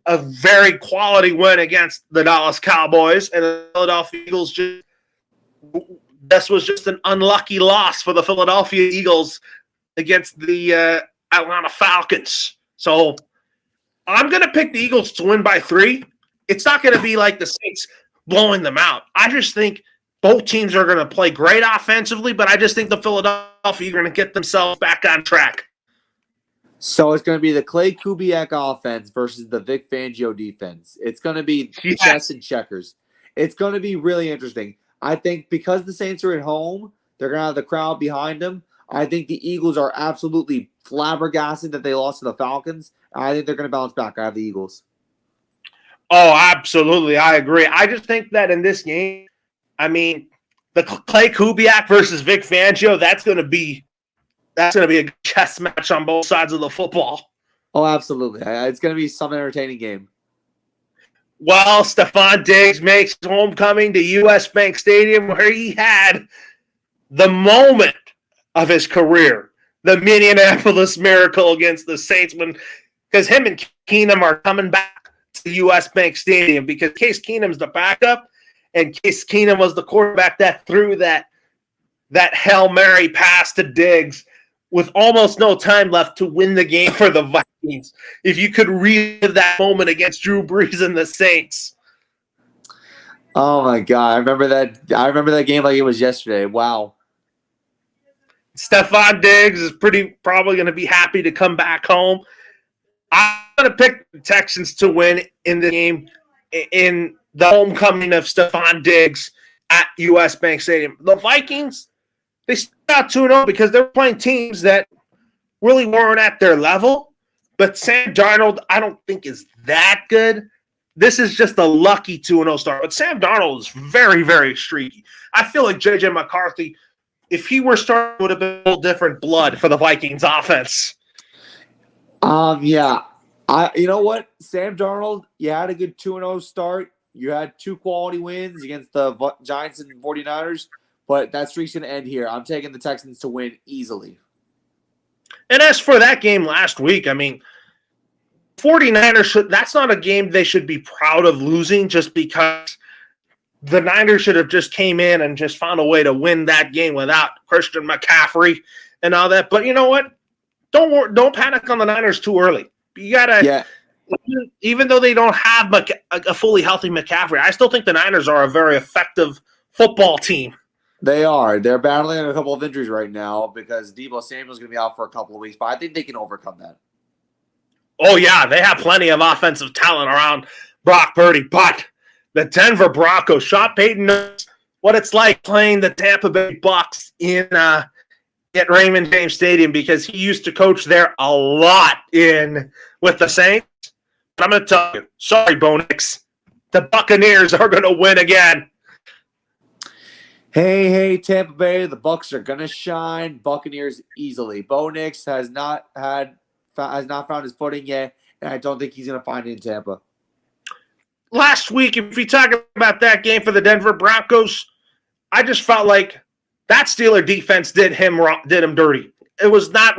a very quality win against the Dallas Cowboys, and the Philadelphia Eagles this was just an unlucky loss for the Philadelphia Eagles against the Atlanta Falcons. So I'm going to pick the Eagles to win by 3. It's not going to be like the Saints blowing them out. I just think both teams are going to play great offensively, but I just think the Philadelphia are going to get themselves back on track. So it's going to be the Clay Kubiak offense versus the Vic Fangio defense. It's going to be chess and checkers. It's going to be really interesting. I think because the Saints are at home, they're going to have the crowd behind them. I think the Eagles are absolutely flabbergasted that they lost to the Falcons. I think they're going to bounce back. I have the Eagles. Oh, absolutely. I agree. I just think that in this game, the Clay Kubiak versus Vic Fangio, that's going to be a chess match on both sides of the football. Oh, absolutely. It's going to be some entertaining game. Well, Stephon Diggs makes his homecoming to U.S. Bank Stadium where he had the moment of his career, the Minneapolis Miracle against the Saints, because him and Keenum are coming back to U.S. Bank Stadium because Case Keenum's the backup, and Case Keenum was the quarterback that threw that Hail Mary pass to Diggs with almost no time left to win the game for the Vikings if you could relive that moment against Drew Brees and the Saints. Oh my God. I remember that game like it was yesterday. Wow. Stephon Diggs is probably going to be happy to come back home. I'm going to pick the Texans to win in the game in the homecoming of Stephon Diggs at U.S. Bank Stadium. The Vikings, they start 2-0 because they're playing teams that really weren't at their level. But Sam Darnold, I don't think is that good. This is just a lucky 2-0 start. But Sam Darnold is very, very streaky. I feel like J.J. McCarthy, if he were starting, would have been a little different blood for the Vikings offense. Yeah. You know what? Sam Darnold, you had a good 2-0 start. You had 2 quality wins against the Giants and 49ers, but that streak's going to end here. I'm taking the Texans to win easily. And as for that game last week, I mean, 49ers, that's not a game they should be proud of losing just because the Niners should have just came in and just found a way to win that game without Christian McCaffrey and all that. But you know what? Don't panic on the Niners too early. You gotta, even though they don't have a fully healthy McCaffrey, I still think the Niners are a very effective football team. They are. They're battling a couple of injuries right now because Deebo Samuel's going to be out for a couple of weeks, but I think they can overcome that. Oh yeah, they have plenty of offensive talent around Brock Purdy, but the Denver Broncos, Sean Payton knows what it's like playing the Tampa Bay Bucs at Raymond James Stadium because he used to coach there a lot with the Saints. But I'm going to tell you, sorry, Bo Nix, the Buccaneers are going to win again. Hey, Tampa Bay, the Bucs are going to shine. Buccaneers easily. Bo Nix has not found his footing yet, and I don't think he's going to find it in Tampa. Last week, if we talk about that game for the Denver Broncos, I just felt like that Steeler defense did him dirty. That was not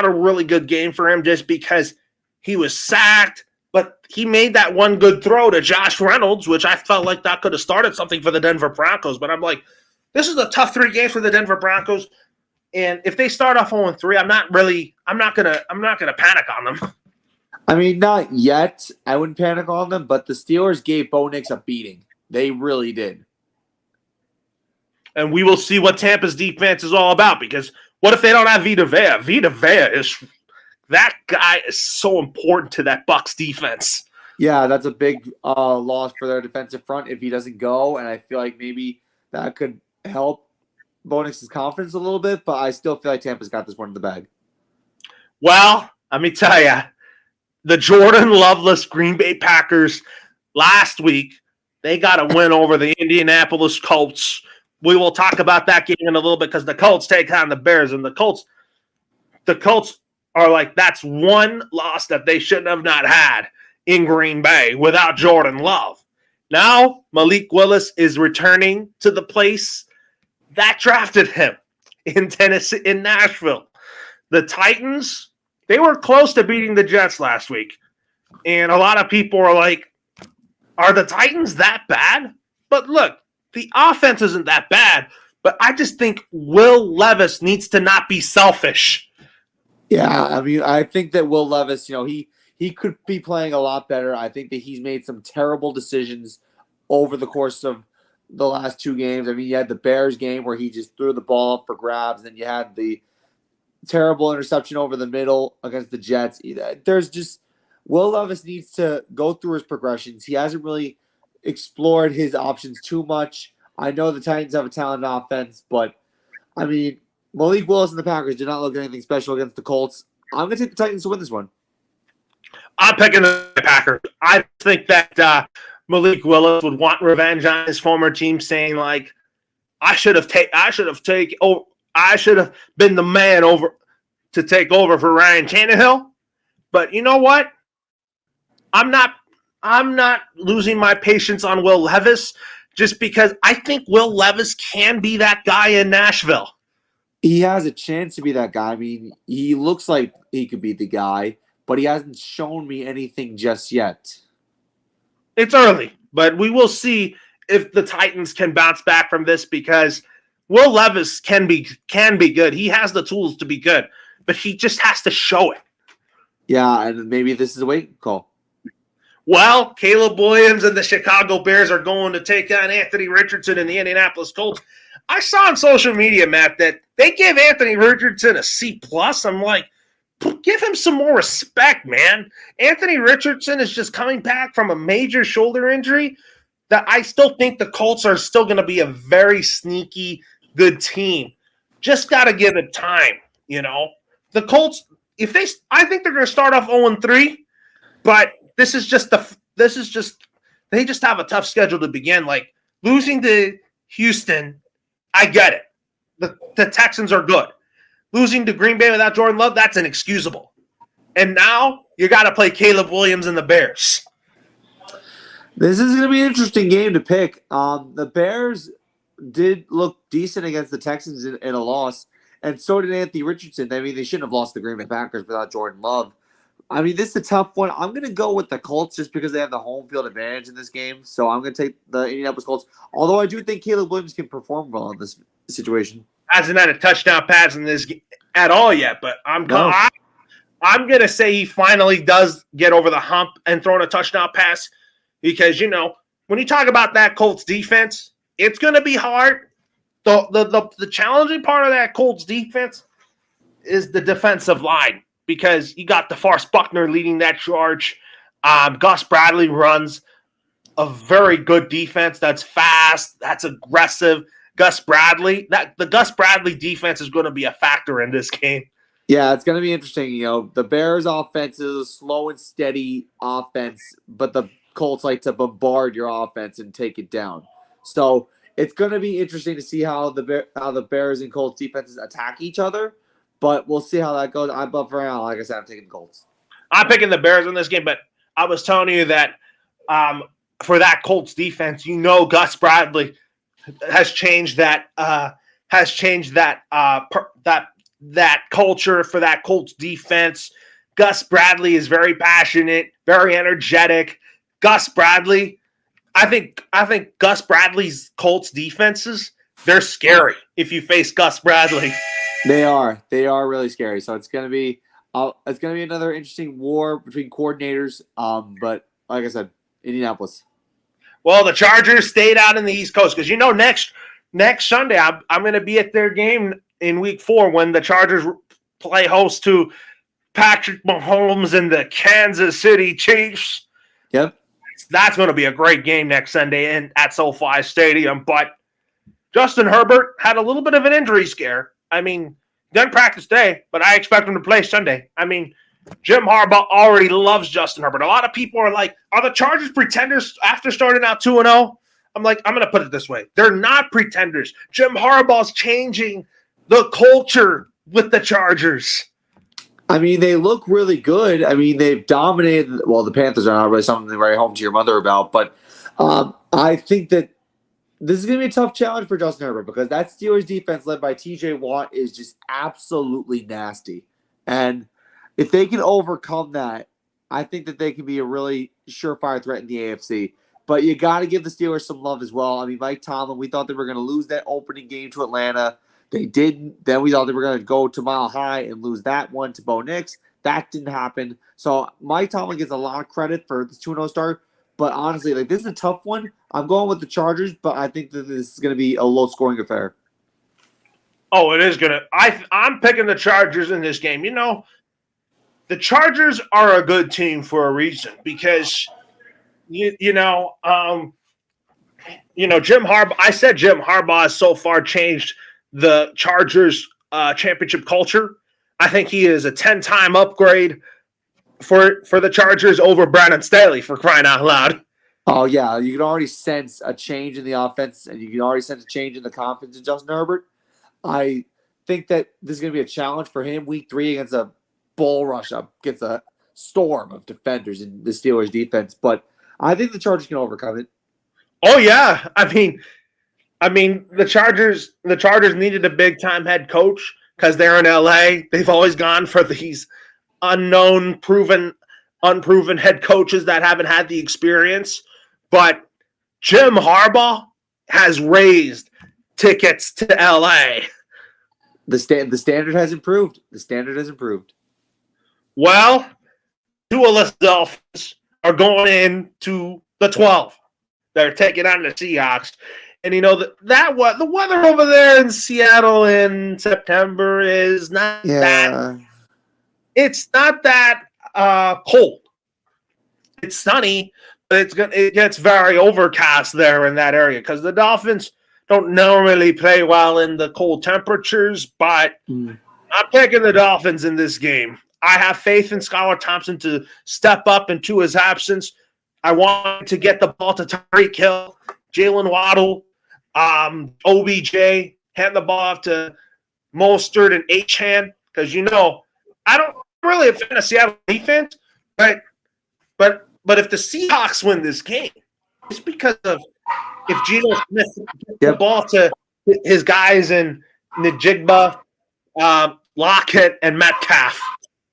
a really good game for him just because he was sacked, but he made that one good throw to Josh Reynolds, which I felt like that could have started something for the Denver Broncos. But I'm like, this is a tough 3 games for the Denver Broncos, and if they start off 0-3, I'm not gonna panic on them. I mean, not yet. I wouldn't panic on them, but the Steelers gave Bo Nix a beating. They really did. And we will see what Tampa's defense is all about because what if they don't have Vita Vea? Vita Vea that guy is so important to that Bucs defense. Yeah, that's a big loss for their defensive front if he doesn't go, and I feel like maybe that could help Bo Nix's confidence a little bit, but I still feel like Tampa's got this one in the bag. Well, let me tell you, the Jordan Loveless Green Bay Packers last week, they got a win over the Indianapolis Colts. We will talk about that game in a little bit because the Colts take on the Bears, and the Colts are like, that's one loss that they shouldn't have not had in Green Bay without Jordan Love. Now, Malik Willis is returning to the place that drafted him in Tennessee, in Nashville. The Titans, they were close to beating the Jets last week. And a lot of people are like, are the Titans that bad? But look, the offense isn't that bad, but I just think Will Levis needs to not be selfish. Yeah, I mean, I think that Will Levis, he could be playing a lot better. I think that he's made some terrible decisions over the course of the last 2 games. I mean, you had the Bears game where he just threw the ball up for grabs, and you had the terrible interception over the middle against the Jets. There's just Will Levis needs to go through his progressions. He hasn't really explored his options too much. I know the Titans have a talented offense, but I mean, Malik Willis and the Packers did not look anything special against the Colts. I'm going to take the Titans to win this one. I'm picking the Packers. I think that Malik Willis would want revenge on his former team, saying like, I should have been the man to take over for Ryan Tannehill. But you know what? I'm not losing my patience on Will Levis just because I think Will Levis can be that guy in Nashville. He has a chance to be that guy. I mean, he looks like he could be the guy, but he hasn't shown me anything just yet. It's early, but we will see if the Titans can bounce back from this because Will Levis can be good. He has the tools to be good, but he just has to show it. Yeah, and maybe this is a wake call. Well, Caleb Williams and the Chicago Bears are going to take on Anthony Richardson and the Indianapolis Colts. I saw on social media, Matt, that they give Anthony Richardson a C+. I'm like, give him some more respect, man. Anthony Richardson is just coming back from a major shoulder injury that I still think the Colts are still going to be a very sneaky, good team. Just got to give it time, you know. The Colts, I think they're going to start off 0-3, but they just have a tough schedule to begin. Like losing to Houston, I get it. The Texans are good. Losing to Green Bay without Jordan Love, that's inexcusable. And now you got to play Caleb Williams and the Bears. This is going to be an interesting game to pick. The Bears did look decent against the Texans in a loss, and so did Anthony Richardson. I mean, they shouldn't have lost the Green Bay Packers without Jordan Love. I mean, this is a tough one. I'm going to go with the Colts just because they have the home field advantage in this game. So I'm going to take the Indianapolis Colts, although I do think Caleb Williams can perform well in this situation. Hasn't had a touchdown pass in this at all yet, but I'm going to say he finally does get over the hump and throw a touchdown pass because, you know, when you talk about that Colts defense, it's going to be hard. The challenging part of that Colts defense is the defensive line because you got DeForest Buckner leading that charge. Gus Bradley runs a very good defense that's fast, that's aggressive. The Gus Bradley defense is going to be a factor in this game. Yeah, it's going to be interesting. You know, the Bears' offense is a slow and steady offense, but the Colts like to bombard your offense and take it down. So it's going to be interesting to see how the Bears and Colts defenses attack each other, but we'll see how that goes. But for now, like I said, I'm taking the Colts. I'm picking the Bears in this game, but I was telling you that for that Colts defense, you know, Gus Bradley has changed that that culture for that Colts defense. Gus Bradley is very passionate, very energetic. Gus Bradley, I think Gus Bradley's Colts defenses, they're scary if you face Gus Bradley. They are really scary. So it's gonna be another interesting war between coordinators. But like I said, Indianapolis. Well, the Chargers stayed out in the East Coast because, you know, next Sunday I'm going to be at their game in Week 4 when the Chargers play host to Patrick Mahomes and the Kansas City Chiefs. Yep. That's going to be a great game next Sunday at SoFi Stadium. But Justin Herbert had a little bit of an injury scare. I mean, didn't practice today, but I expect him to play Sunday. I mean, Jim Harbaugh already loves Justin Herbert. A lot of people are like, are the Chargers pretenders after starting out 2-0? I'm like, I'm going to put it this way. They're not pretenders. Jim Harbaugh's changing the culture with the Chargers. I mean, they look really good. I mean, they've dominated. Well, the Panthers are not really something to write home to your mother about, but I think that this is going to be a tough challenge for Justin Herbert because that Steelers defense led by T.J. Watt is just absolutely nasty. And if they can overcome that, I think that they can be a really surefire threat in the AFC. But you got to give the Steelers some love as well. I mean, Mike Tomlin, we thought they were going to lose that opening game to Atlanta. They didn't. Then we thought they were going to go to Mile High and lose that one to Bo Nix. That didn't happen. So Mike Tomlin gets a lot of credit for this 2-0 start. But honestly, like, this is a tough one. I'm going with the Chargers, but I think that this is going to be a low-scoring affair. Oh, it is going to. I'm picking the Chargers in this game. You know, the Chargers are a good team for a reason because, Jim Harbaugh. I said Jim Harbaugh has so far changed the Chargers championship culture. I think he is a 10-time upgrade for the Chargers over Brandon Staley, for crying out loud. Oh, yeah. You can already sense a change in the offense, and you can already sense a change in the confidence of Justin Herbert. I think that this is going to be a challenge for him Week 3 against a bull rush up, against a storm of defenders in the Steelers defense. But I think the Chargers can overcome it. Oh, yeah. I mean, the Chargers needed a big-time head coach because they're in LA. They've always gone for these unproven head coaches that haven't had the experience. But Jim Harbaugh has raised tickets to LA. The standard has improved. The standard has improved. Well, Two-less Dolphins are going into the 12. They're taking on the Seahawks. And you know the weather over there in Seattle in September is not that. It's not that cold. It's sunny, but it gets very overcast there in that area because the Dolphins don't normally play well in the cold temperatures. But I'm taking the Dolphins in this game. I have faith in Skylar Thompson to step up into his absence. I want to get the ball to Tyreek Hill, Jalen Waddle, OBJ, hand the ball off to Mostert and H-Han because I don't really a fan of Seattle defense, but if the Seahawks win this game, it's because of if Geno Smith gets the ball to his guys in Njigba, Lockett, and Metcalf,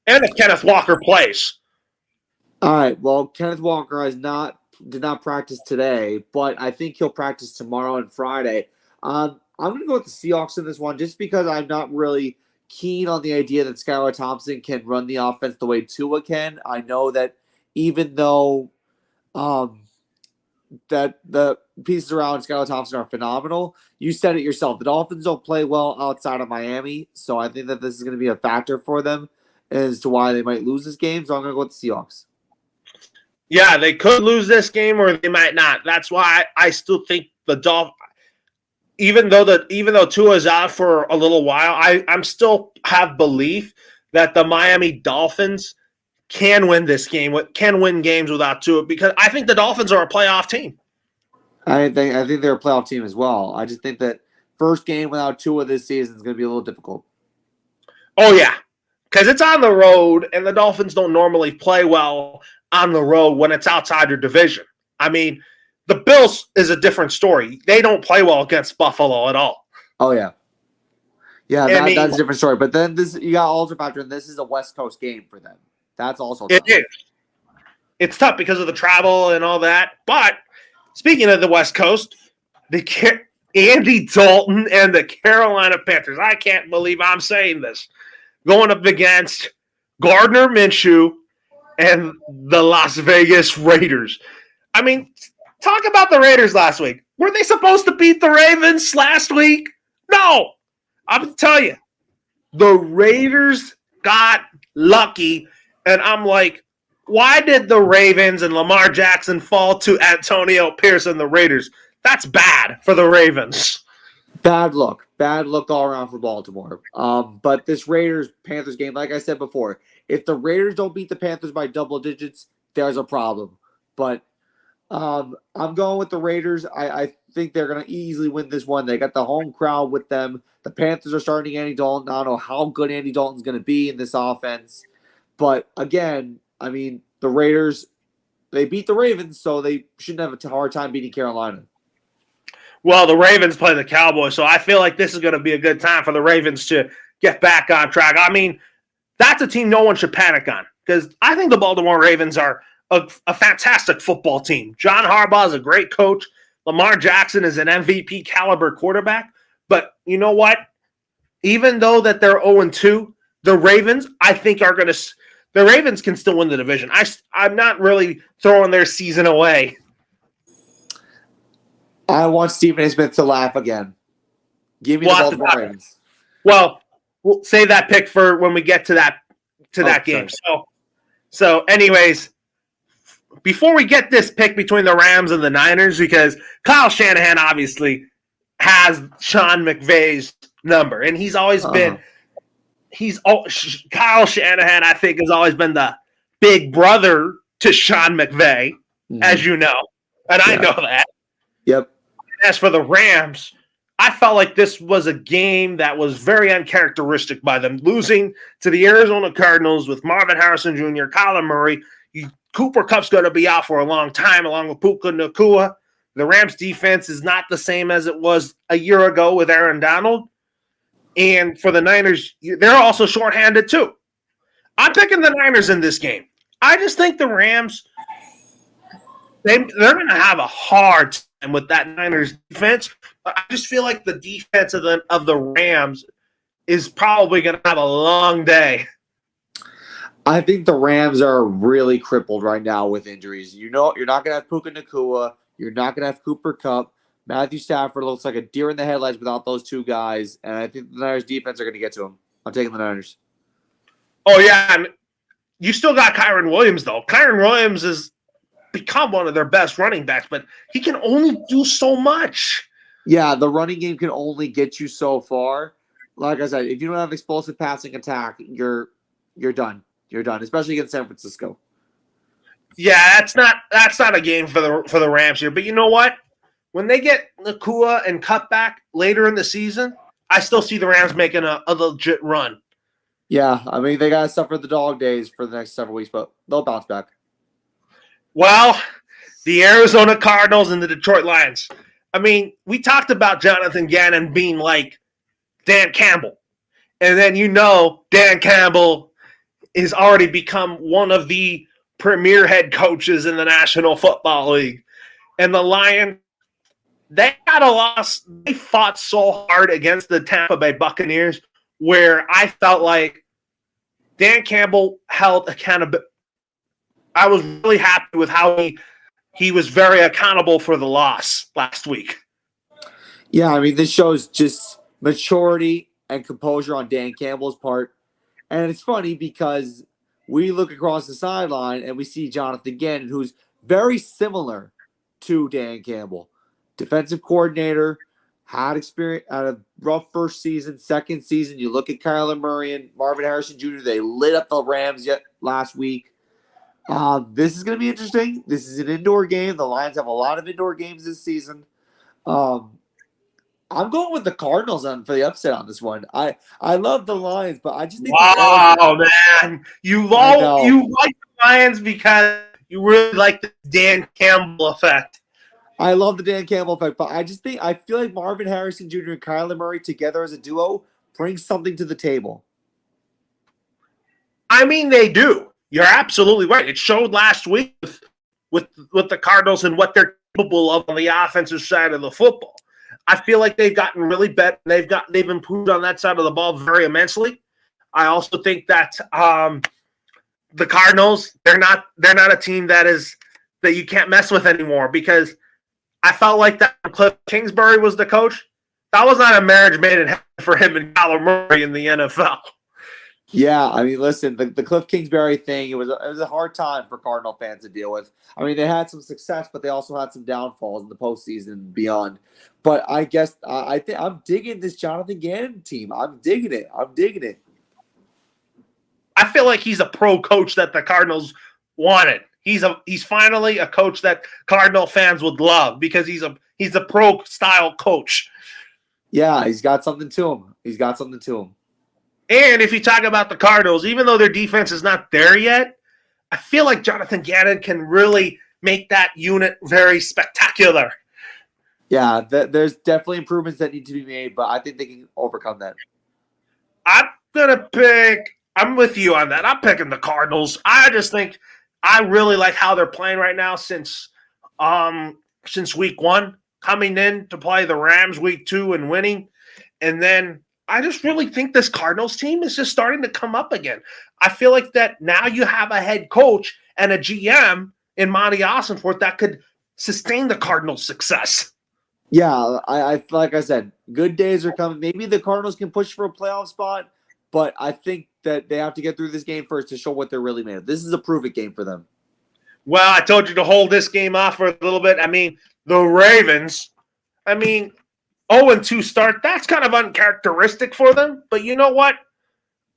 and if Kenneth Walker plays. All right. Well, Kenneth Walker did not practice today, but I think he'll practice tomorrow and Friday. I'm going to go with the Seahawks in this one just because I'm not really keen on the idea that Skylar Thompson can run the offense the way Tua can. I know that even though that the pieces around Skylar Thompson are phenomenal, you said it yourself. The Dolphins don't play well outside of Miami, so I think that this is going to be a factor for them as to why they might lose this game. So I'm going to go with the Seahawks. Yeah, they could lose this game or they might not. That's why I still think the Dolphins, even though Tua is out for a little while, I'm still have belief that the Miami Dolphins can win this game, can win games without Tua, because I think the Dolphins are a playoff team. I think they're a playoff team as well. I just think that first game without Tua this season is going to be a little difficult. Oh, yeah, because it's on the road, and the Dolphins don't normally play well on the road when it's outside your division. I mean, the Bills is a different story. They don't play well against Buffalo at all. Oh, yeah. Yeah, that's a different story. But then you got also factor in this is a West Coast game for them. That's also tough. It is. It's tough because of the travel and all that. But speaking of the West Coast, Andy Dalton and the Carolina Panthers, I can't believe I'm saying this, going up against Gardner Minshew and the Las Vegas Raiders. I mean, talk about the Raiders last week. Were they supposed to beat the Ravens last week? No. I'm telling you, the Raiders got lucky, and I'm like, why did the Ravens and Lamar Jackson fall to Antonio Pierce and the Raiders? That's bad for the Ravens. Bad luck all around for Baltimore. But this Raiders-Panthers game, like I said before, if the Raiders don't beat the Panthers by double digits, there's a problem. But I'm going with the Raiders. I think they're going to easily win this one. They got the home crowd with them. The Panthers are starting Andy Dalton. I don't know how good Andy Dalton's going to be in this offense. But again, I mean, the Raiders, they beat the Ravens, so they shouldn't have a hard time beating Carolina. Well, the Ravens play the Cowboys, so I feel like this is going to be a good time for the Ravens to get back on track. I mean, that's a team no one should panic on because I think the Baltimore Ravens are a fantastic football team. John Harbaugh is a great coach. Lamar Jackson is an MVP caliber quarterback. But you know what? Even though that they're 0-2, the Ravens, I think, the Ravens can still win the division. I'm not really throwing their season away. I want Stephen A. Smith to laugh again. Give me the Baltimore Ravens. Well, we'll save that pick for when we get to that game. Sorry. So, anyways, before we get this pick between the Rams and the Niners, because Kyle Shanahan obviously has Sean McVay's number, and he's always been Kyle Shanahan, I think, has always been the big brother to Sean McVay, as you know, and I know that. Yep. As for the Rams, I felt like this was a game that was very uncharacteristic by them, losing to the Arizona Cardinals with Marvin Harrison Jr., Kyler Murray. Cooper Kupp's going to be out for a long time, along with Puka Nacua. The Rams' defense is not the same as it was a year ago with Aaron Donald. And for the Niners, they're also shorthanded too. I'm picking the Niners in this game. I just think the Rams, they're going to have a hard time with that Niners defense. I just feel like the defense of the Rams is probably going to have a long day. I think the Rams are really crippled right now with injuries. You know, you're not going to have Puka Nacua. You're not going to have Cooper Kupp. Matthew Stafford looks like a deer in the headlights without those two guys, and I think the Niners defense are going to get to him. I'm taking the Niners. Oh, yeah. And you still got Kyron Williams, though. Kyron Williams has become one of their best running backs, but he can only do so much. Yeah, the running game can only get you so far. Like I said, if you don't have explosive passing attack, you're done. You're done, especially against San Francisco. Yeah, that's not a game for the Rams here. But you know what? When they get Nacua and Kupp back later in the season, I still see the Rams making a legit run. Yeah, I mean, they got to suffer the dog days for the next several weeks, but they'll bounce back. Well, the Arizona Cardinals and the Detroit Lions. I mean, we talked about Jonathan Gannon being like Dan Campbell. And then Dan Campbell has already become one of the premier head coaches in the National Football League. And the Lions, they got a loss. They fought so hard against the Tampa Bay Buccaneers where I felt like Dan Campbell held accountability. I was really happy with how he was very accountable for the loss last week. Yeah, I mean, this shows just maturity and composure on Dan Campbell's part. And it's funny because we look across the sideline and we see Jonathan Gannon, who's very similar to Dan Campbell. Defensive coordinator, had experience at a rough first season, second season. You look at Kyler Murray and Marvin Harrison Jr., they lit up the Rams last week. This is going to be interesting. This is an indoor game. The Lions have a lot of indoor games this season. I'm going with the Cardinals for the upset on this one. I love the Lions, but I just think man, you like the Lions because you really like the Dan Campbell effect. I love the Dan Campbell effect, but I feel like Marvin Harrison Jr. and Kyler Murray together as a duo brings something to the table. I mean, they do. You're absolutely right. It showed last week with the Cardinals and what they're capable of on the offensive side of the football. I feel like they've gotten really better. They've improved on that side of the ball very immensely. I also think that the Cardinals, they're not a team that you can't mess with anymore, because I felt like that Cliff Kingsbury was the coach. That was not a marriage made in heaven for him and Kyler Murray in the NFL. Yeah, I mean, listen, the Cliff Kingsbury thing, it was a hard time for Cardinal fans to deal with. I mean, they had some success, but they also had some downfalls in the postseason and beyond. But I guess I think I'm digging this Jonathan Gannon team. I'm digging it. I feel like he's a pro coach that the Cardinals wanted. He's finally a coach that Cardinal fans would love, because he's a pro style coach. Yeah, he's got something to him. And if you talk about the Cardinals, even though their defense is not there yet, I feel like Jonathan Gannon can really make that unit very spectacular. Yeah, there's definitely improvements that need to be made, but I think they can overcome that. I'm with you on that. I'm picking the Cardinals. I just think I really like how they're playing right now since week one, coming in to play the Rams week 2 and winning. And then I just really think this Cardinals team is just starting to come up again. I feel like that now you have a head coach and a GM in Monty Ossenfort that could sustain the Cardinals' success. Yeah, I like I said, good days are coming. Maybe the Cardinals can push for a playoff spot, but I think that they have to get through this game first to show what they're really made of. This is a prove-it game for them. Well, I told you to hold this game off for a little bit. I mean, the Ravens, 0-2 start, that's kind of uncharacteristic for them. But you know what?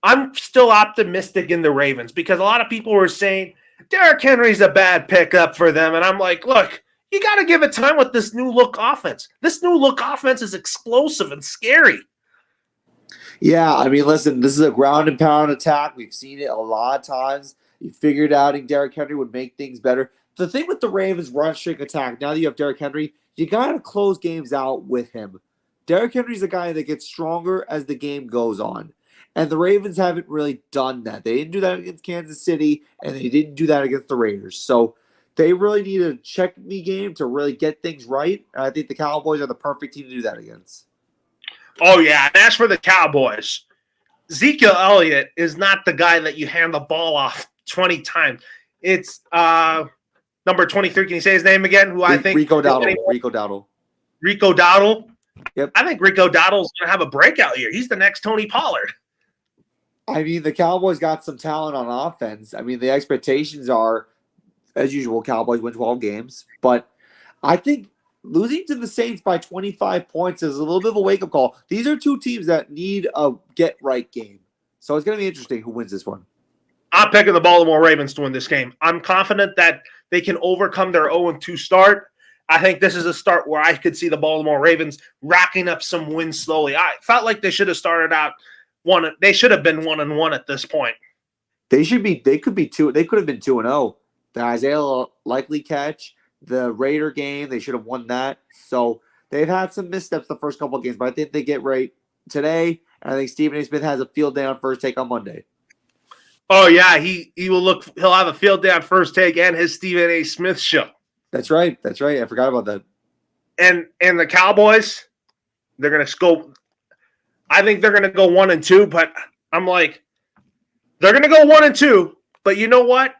I'm still optimistic in the Ravens, because a lot of people were saying Derrick Henry's a bad pickup for them. And I'm like, look, you got to give it time with this new look offense. This new look offense is explosive and scary. Yeah, I mean, listen, this is a ground and pound attack. We've seen it a lot of times. You figured out Derrick Henry would make things better. The thing with the Ravens run streak attack, now that you have Derrick Henry, you got to close games out with him. Derrick Henry's a guy that gets stronger as the game goes on. And the Ravens haven't really done that. They didn't do that against Kansas City, and they didn't do that against the Raiders. So they really need a check-me game to really get things right. And I think the Cowboys are the perfect team to do that against. Oh, yeah. And as for the Cowboys, Ezekiel Elliott is not the guy that you hand the ball off 20 times. It's number 23. Can you say his name again? Who I think Rico Dowdle. Rico Dowdle. Yep. I think Rico Dowdle's going to have a breakout year. He's the next Tony Pollard. I mean, the Cowboys got some talent on offense. I mean, the expectations are, as usual, Cowboys win 12 games. But I think losing to the Saints by 25 points is a little bit of a wake-up call. These are two teams that need a get-right game. So it's going to be interesting who wins this one. I'm picking the Baltimore Ravens to win this game. I'm confident that they can overcome their 0-2 start. I think this is a start where I could see the Baltimore Ravens racking up some wins slowly. I felt like they should have started out they should have been 1-1 at this point. They could have been 2-0. The Isaiah Likely catch, the Raider game, they should have won that. So they've had some missteps the first couple of games, but I think they get right today. And I think Stephen A. Smith has a field day on First Take on Monday. Oh yeah, he'll have a field day on First Take and his Stephen A. Smith show. That's right. I forgot about that. And the Cowboys, they're gonna go. I think they're gonna go 1-2, but I'm like, they're gonna go 1-2. But you know what?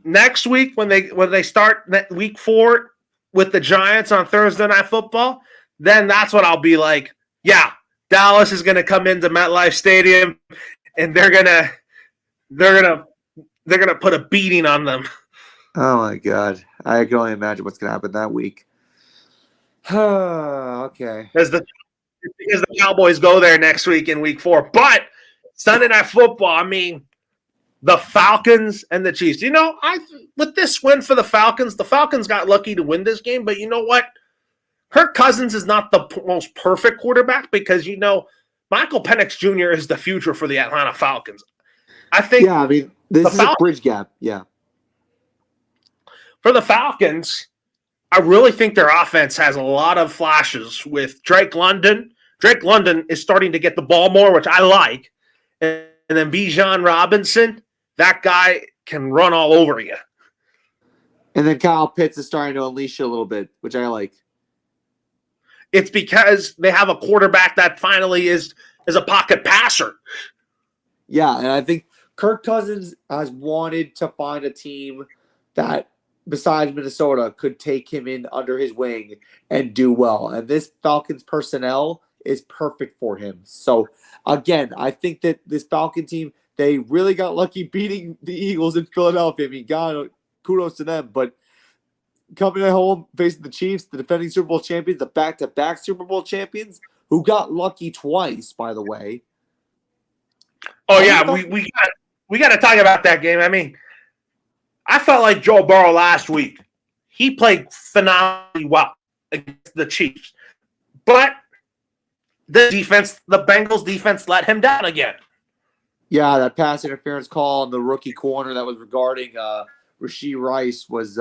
Next week when they start week 4 with the Giants on Thursday Night Football, then that's what I'll be like. Yeah, Dallas is gonna come into MetLife Stadium, and they're gonna put a beating on them. Oh my God, I can only imagine what's gonna happen that week. Okay. Because the Cowboys go there next week in week 4. But Sunday Night Football, I mean, the Falcons and the Chiefs. With this win for the Falcons got lucky to win this game. But you know what? Kirk Cousins is not the most perfect quarterback because, Michael Penix Jr. is the future for the Atlanta Falcons. I think. Yeah, I mean, this is a bridge gap. Yeah. For the Falcons, I really think their offense has a lot of flashes with Drake London. Drake London is starting to get the ball more, which I like. And then Bijan Robinson, that guy can run all over you. And then Kyle Pitts is starting to unleash you a little bit, which I like. It's because they have a quarterback that finally is a pocket passer. Yeah, and I think Kirk Cousins has wanted to find a team that, besides Minnesota, could take him in under his wing and do well. And this Falcons personnel is perfect for him. So, again, I think that this Falcon team, they really got lucky beating the Eagles in Philadelphia. I mean, God, kudos to them. But coming at home, facing the Chiefs, the defending Super Bowl champions, the back-to-back Super Bowl champions, who got lucky twice, by the way. Oh, yeah, we got to talk about that game. I mean, I felt like Joe Burrow last week. He played phenomenally well against the Chiefs. But the Bengals defense let him down again. Yeah, that pass interference call on the rookie corner that was regarding Rashee Rice was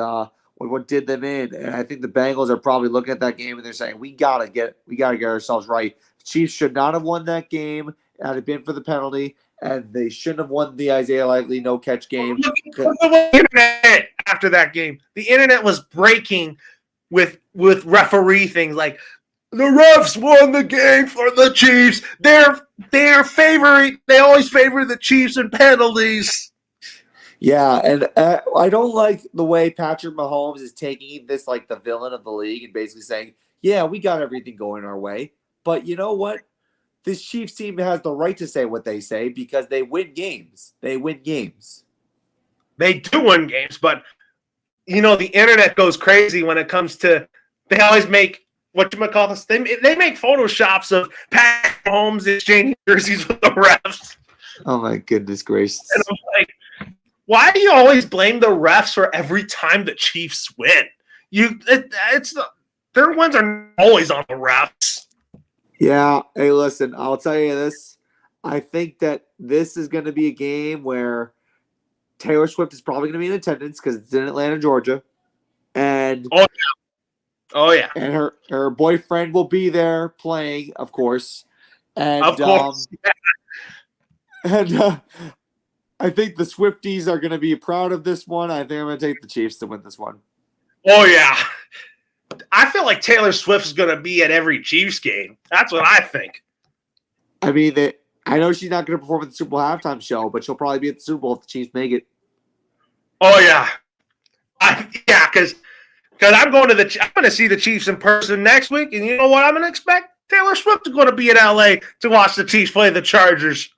what did them in. And I think the Bengals are probably looking at that game and they're saying, we gotta get ourselves right. The Chiefs should not have won that game had it been for the penalty. And they shouldn't have won the Isaiah Likely no-catch game. Look at the internet after that game. The internet was breaking with referee things like, the refs won the game for the Chiefs. They're favoring. They always favor the Chiefs in penalties. Yeah, and I don't like the way Patrick Mahomes is taking this like the villain of the league and basically saying, yeah, we got everything going our way. But you know what? This Chiefs team has the right to say what they say because they win games. They win games. They do win games, but, the internet goes crazy when it comes to – they always make – whatchamacallit, they make photoshops of Patrick Mahomes exchanging jerseys with the refs. Oh, my goodness gracious. And I'm like, why do you always blame the refs for every time the Chiefs win? Their wins are always on the refs. Yeah. Hey, listen, I'll tell you this. I think that this is going to be a game where Taylor Swift is probably going to be in attendance because it's in Atlanta, Georgia. And Oh, yeah. And her boyfriend will be there playing, of course. And, of course. I think the Swifties are going to be proud of this one. I think I'm going to take the Chiefs to win this one. Oh, yeah. I feel like Taylor Swift's going to be at every Chiefs game. That's what I think. I mean, I know she's not going to perform at the Super Bowl halftime show, but she'll probably be at the Super Bowl if the Chiefs make it. Oh yeah, because I'm going to see the Chiefs in person next week, and you know what I'm going to expect? Taylor Swift is going to be in LA to watch the Chiefs play the Chargers.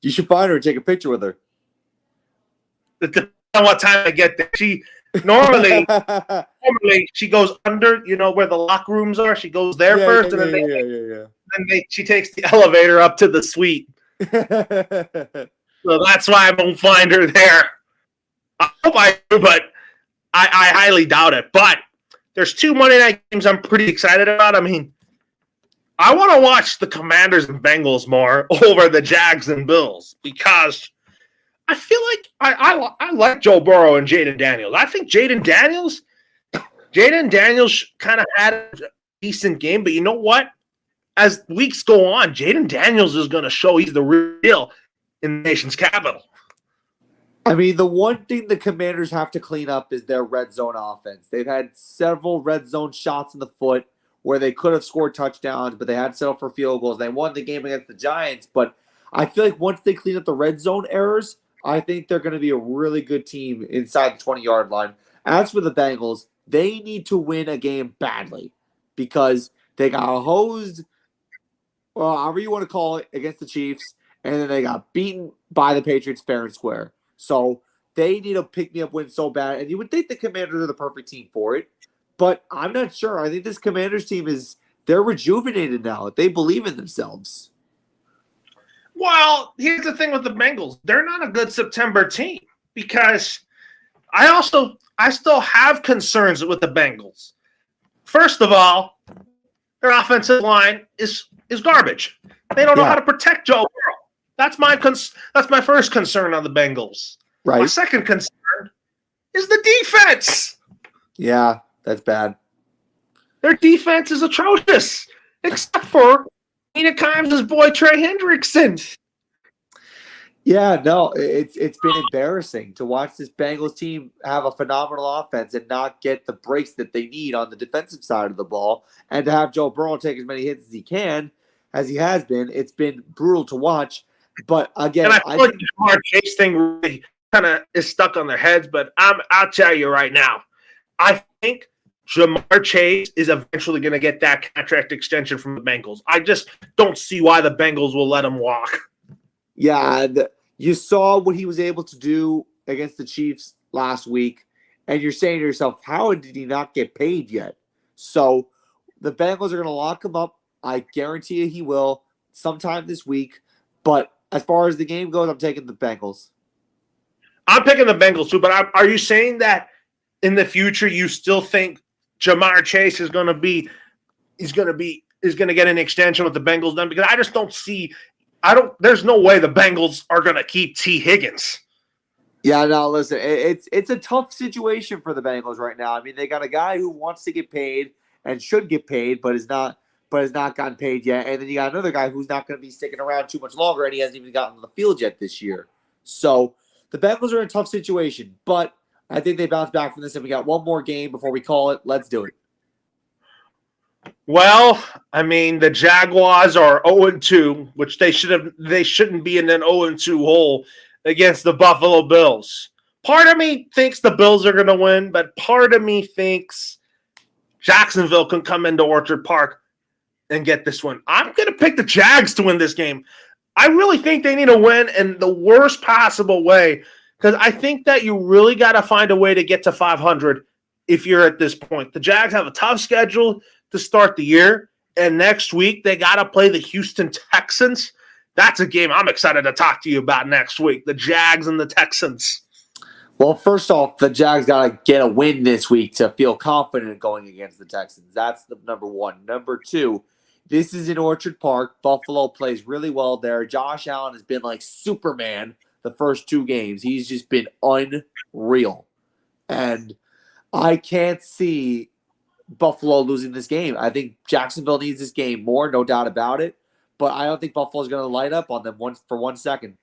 You should find her and take a picture with her. It depends on what time I get there. She normally she goes under, where the locker rooms are. She goes there first, and then she takes the elevator up to the suite. So that's why I won't find her there. I hope I do, but I highly doubt it. But there's 2 Monday night games I'm pretty excited about. I mean, I want to watch the Commanders and Bengals more over the Jags and Bills because I feel like I like Joe Burrow and Jaden Daniels. I think Jaden Daniels kind of had a decent game, but you know what? As weeks go on, Jaden Daniels is going to show he's the real deal in the nation's capital. I mean, the one thing the Commanders have to clean up is their red zone offense. They've had several red zone shots in the foot where they could have scored touchdowns, but they had to settle for field goals. They won the game against the Giants, but I feel like once they clean up the red zone errors, I think they're going to be a really good team inside the 20-yard line. As for the Bengals, they need to win a game badly because they got hosed, well, however you want to call it, against the Chiefs, and then they got beaten by the Patriots fair and square. So they need a pick-me-up win so bad, and you would think the Commanders are the perfect team for it, but I'm not sure. I think this Commanders team they're rejuvenated now. They believe in themselves. Well, here's the thing with the Bengals. They're not a good September team because I still have concerns with the Bengals. First of all, their offensive line is garbage. They don't know how to protect Joe Burrow. That's my first concern on the Bengals. Right. My second concern is the defense. Yeah, that's bad. Their defense is atrocious, except for Nina Kimes' boy Trey Hendrickson. Yeah, no, it's been embarrassing to watch this Bengals team have a phenomenal offense and not get the breaks that they need on the defensive side of the ball, and to have Joe Burrow take as many hits as he has been. It's been brutal to watch. But again, and I feel like the Jamar Chase thing really kind of is stuck on their heads. But I'll tell you right now, I think Jamar Chase is eventually going to get that contract extension from the Bengals. I just don't see why the Bengals will let him walk. Yeah, you saw what he was able to do against the Chiefs last week, and you're saying to yourself, how did he not get paid yet? So the Bengals are going to lock him up. I guarantee you he will sometime this week. But as far as the game goes, I'm taking the Bengals. I'm picking the Bengals too, but are you saying that in the future you still think Jamar Chase is going to get an extension with the Bengals then? Because I just don't see there's no way the Bengals are going to keep T. Higgins. Yeah, no, listen, it's a tough situation for the Bengals right now. I mean, they got a guy who wants to get paid and should get paid, but has not gotten paid yet. And then you got another guy who's not going to be sticking around too much longer, and he hasn't even gotten on the field yet this year. So the Bengals are in a tough situation, but I think they bounce back from this, and we got one more game before we call it. Let's do it. Well, I mean, the Jaguars are 0-2, which they shouldn't be in an 0-2 hole against the Buffalo Bills. Part of me thinks the Bills are going to win, but part of me thinks Jacksonville can come into Orchard Park and get this win. I'm going to pick the Jags to win this game. I really think they need a win in the worst possible way because I think that you really got to find a way to get to 500 if you're at this point. The Jags have a tough schedule to start the year, and next week they got to play the Houston Texans. That's a game I'm excited to talk to you about next week, the Jags and the Texans. Well, first off, the Jags got to get a win this week to feel confident going against the Texans. That's the number one. Number two, this is in Orchard Park. Buffalo plays really well there. Josh Allen has been like Superman the first 2 games. He's just been unreal. And I can't see Buffalo losing this game. I think Jacksonville needs this game more, no doubt about it. But I don't think Buffalo's going to light up on them for 1 second.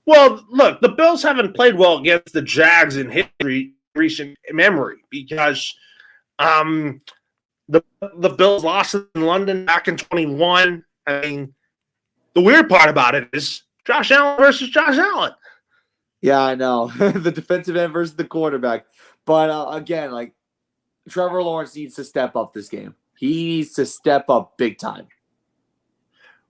Well, look, the Bills haven't played well against the Jags in recent memory because the Bills lost in London back in 21. I mean, the weird part about it is Josh Allen versus Josh Allen. Yeah, I know. The defensive end versus the quarterback. But again, like Trevor Lawrence needs to step up this game. He needs to step up big time.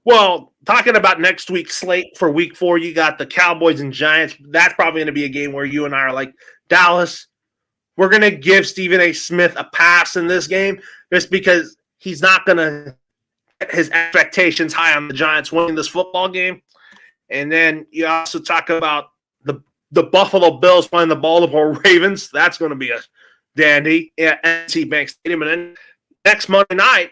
Well, talking about next week's slate for week 4, you got the Cowboys and Giants. That's probably going to be a game where you and I are like, Dallas, we're going to give Stephen A. Smith a pass in this game just because he's not going to get his expectations high on the Giants winning this football game. And then you also talk about the Buffalo Bills playing the Baltimore Ravens. That's going to be a dandy at NC Bank Stadium. And then next Monday night,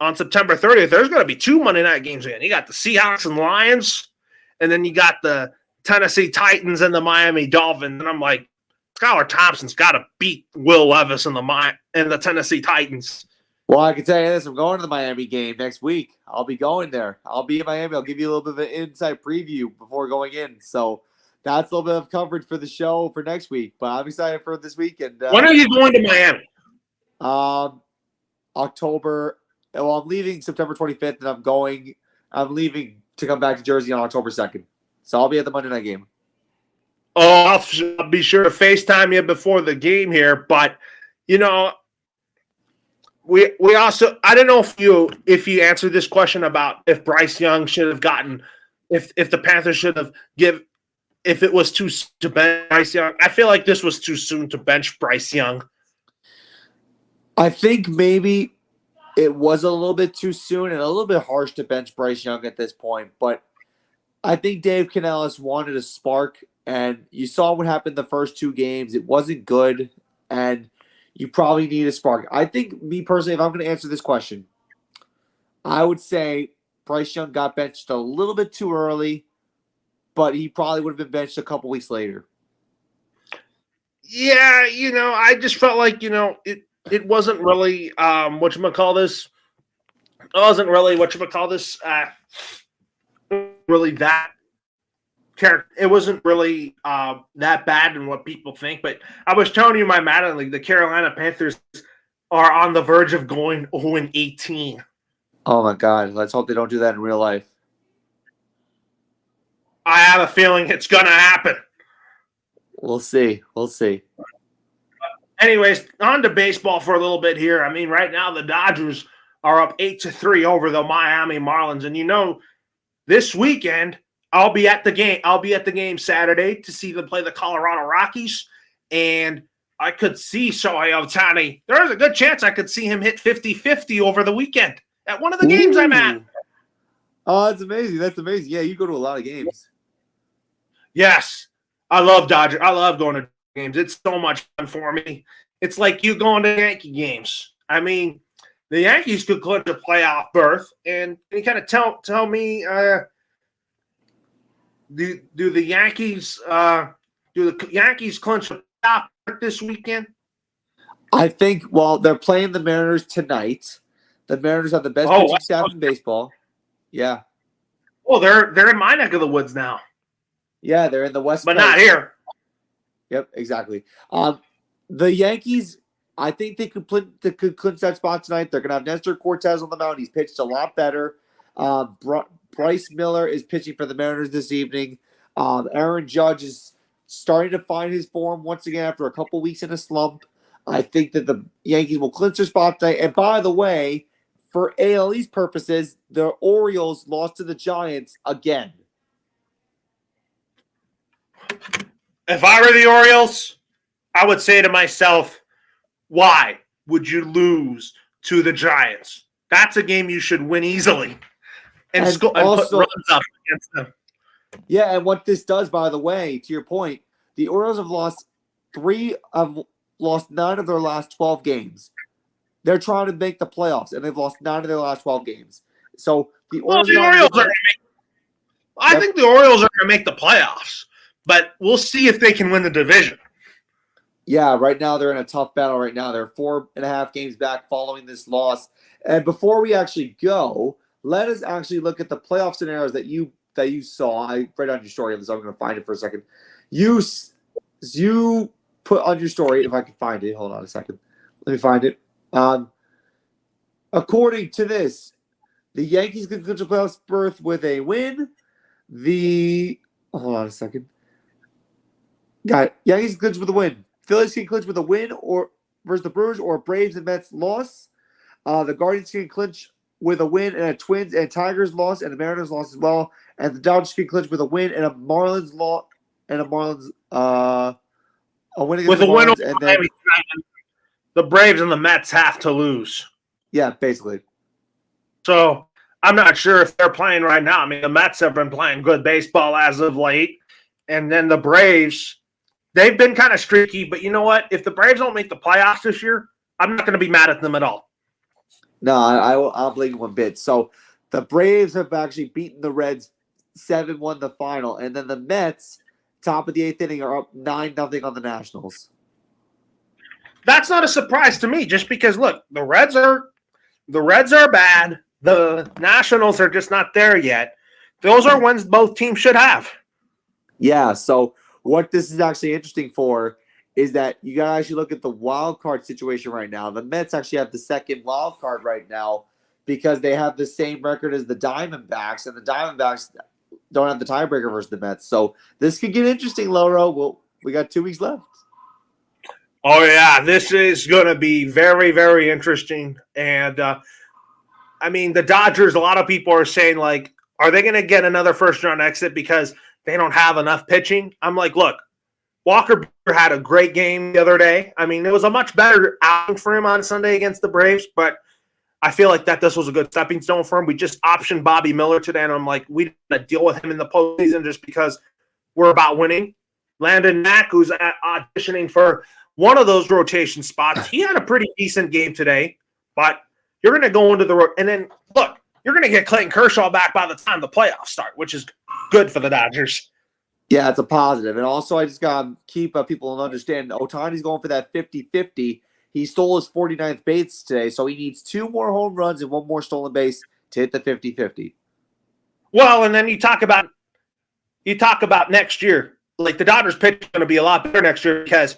on September 30th, there's going to be 2 Monday night games again. You got the Seahawks and Lions, and then you got the Tennessee Titans and the Miami Dolphins. And I'm like, Skylar Thompson's got to beat Will Levis and the Tennessee Titans. Well, I can tell you this. I'm going to the Miami game next week. I'll be going there. I'll be in Miami. I'll give you a little bit of an inside preview before going in. So that's a little bit of coverage for the show for next week. But I'm excited for this weekend. When are you going to Miami? October. Well, I'm leaving September 25th, and I'm leaving to come back to Jersey on October 2nd. So I'll be at the Monday night game. Oh, I'll be sure to FaceTime you before the game here. But, we also, I don't know if you answered this question about if Bryce Young should have gotten, if the Panthers should have if it was too soon to bench Bryce Young. I feel like this was too soon to bench Bryce Young. I think maybe it was a little bit too soon and a little bit harsh to bench Bryce Young at this point. But I think Dave Canales wanted a spark, and you saw what happened the first 2 games. It wasn't good, and you probably need a spark. I think, me personally, if I'm going to answer this question, I would say Bryce Young got benched a little bit too early, but he probably would have been benched a couple weeks later. Yeah, I just felt like, it wasn't really whatchamacallit. It wasn't really really that character. It wasn't really that bad in what people think. But I was telling you my Madden League, the Carolina Panthers are on the verge of going 0-18. Oh my God. Let's hope they don't do that in real life. I have a feeling it's gonna happen. We'll see. Anyways, on to baseball for a little bit here. I mean, right now the Dodgers are up 8-3 over the Miami Marlins. And this weekend I'll be at the game. I'll be at the game Saturday to see them play the Colorado Rockies. And I could see Shohei Ohtani. There's a good chance I could see him hit 50-50 over the weekend at one of the games I'm at. Oh, that's amazing. Yeah, you go to a lot of games. Yes. I love Dodgers. I love going to games. It's so much fun for me. It's like you going to Yankee games. I mean, the Yankees could clinch a playoff berth, and can you kind of tell me, do the Yankees clinch a playoff berth this weekend? I think. Well, they're playing the Mariners tonight. The Mariners have the best pitching staff in baseball. Yeah. Well, they're in my neck of the woods now. Yeah, they're in the West but Coast. Not here. Yep, exactly. The Yankees, I think they could clinch that spot tonight. They're going to have Nestor Cortez on the mound. He's pitched a lot better. Bryce Miller is pitching for the Mariners this evening. Aaron Judge is starting to find his form once again after a couple weeks in a slump. I think that the Yankees will clinch their spot tonight. And by the way, for AL East purposes, the Orioles lost to the Giants again. If I were the Orioles, I would say to myself, why would you lose to the Giants? That's a game you should win easily and put runs up against them. Yeah, and what this does, by the way, to your point, the Orioles have lost 9 of their last 12 games. They're trying to make the playoffs, and they've lost 9 of their last 12 games. So the Orioles I think the Orioles are going to make the playoffs. But we'll see if they can win the division. Yeah, right now they're in a tough battle right now. They're 4.5 games back following this loss. And before we actually go, let us actually look at the playoff scenarios that you saw. I read on your story, so I'm going to find it for a second. You put on your story, if I can find it. Hold on a second. Let me find it. According to this, The Yankees can clinch a playoff berth with a win. Hold on a second. Got it. Yankees can clinch with a win. Phillies can clinch with a win or versus the Brewers, or Braves and Mets loss. The Guardians can clinch with a win and a Twins and Tigers loss, and the Mariners loss as well. And the Dodgers can clinch with a win and a Marlins loss, and a win against With the a win Marlins, over and then Miami, the Braves and the Mets have to lose. yeah, basically. So I'm not sure if they're playing right now. I mean, the Mets have been playing good baseball as of late. And then the Braves, they've been kind of streaky. But you know what? If the Braves don't make the playoffs this year, I'm not going to be mad at them at all. No, I'll blame you one bit. So the Braves have actually beaten the Reds 7-1 the final. And then the Mets, top of the eighth inning, are up 9-0 on the Nationals. That's not a surprise to me, just because, look, the Reds are bad. The Nationals are just not there yet. Those are wins both teams should have. Yeah, so what this is actually interesting for is that you got to actually look at the wild card situation right now. The Mets actually have the second wild card right now because they have the same record as the Diamondbacks, and the Diamondbacks don't have the tiebreaker versus the Mets. So this could get interesting, Loro. We got 2 weeks left. Oh, yeah, this is going to be very, very interesting. And, I mean, the Dodgers, a lot of people are saying, like, are they going to get another first-round exit because they don't have enough pitching? I'm like, look, Walker had a great game the other day. I mean, it was a much better outing for him on Sunday against the Braves, but I feel like this was a good stepping stone for him. We just optioned Bobby Miller today, and I'm like, we didn't deal with him in the postseason just because we're about winning. Landon Mack, who's auditioning for one of those rotation spots, he had a pretty decent game today, but you're going to go into the – and then, look, you're going to get Clayton Kershaw back by the time the playoffs start, which is good for the Dodgers. Yeah, it's a positive. And also, I just got to keep people understand Ohtani's going for that 50-50. He stole his 49th base today, so he needs 2 more home runs and 1 more stolen base to hit the 50-50. Well, and then you talk about next year. Like, the Dodgers pitch is going to be a lot better next year because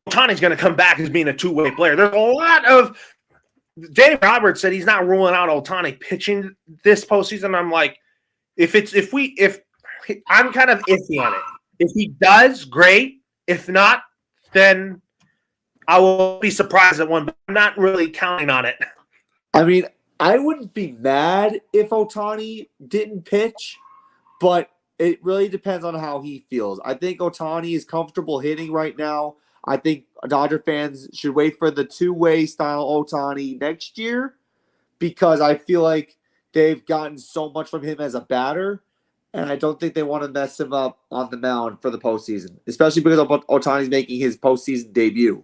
Ohtani's going to come back as being a two-way player. There's a lot of – Dave Roberts said he's not ruling out Ohtani pitching this postseason. I'm like, if I'm kind of iffy on it. If he does, great. If not, then I will be surprised at one, but I'm not really counting on it. I mean, I wouldn't be mad if Ohtani didn't pitch, but it really depends on how he feels. I think Ohtani is comfortable hitting right now. I think Dodger fans should wait for the two-way style Ohtani next year because I feel like they've gotten so much from him as a batter, and I don't think they want to mess him up on the mound for the postseason, especially because Ohtani's making his postseason debut.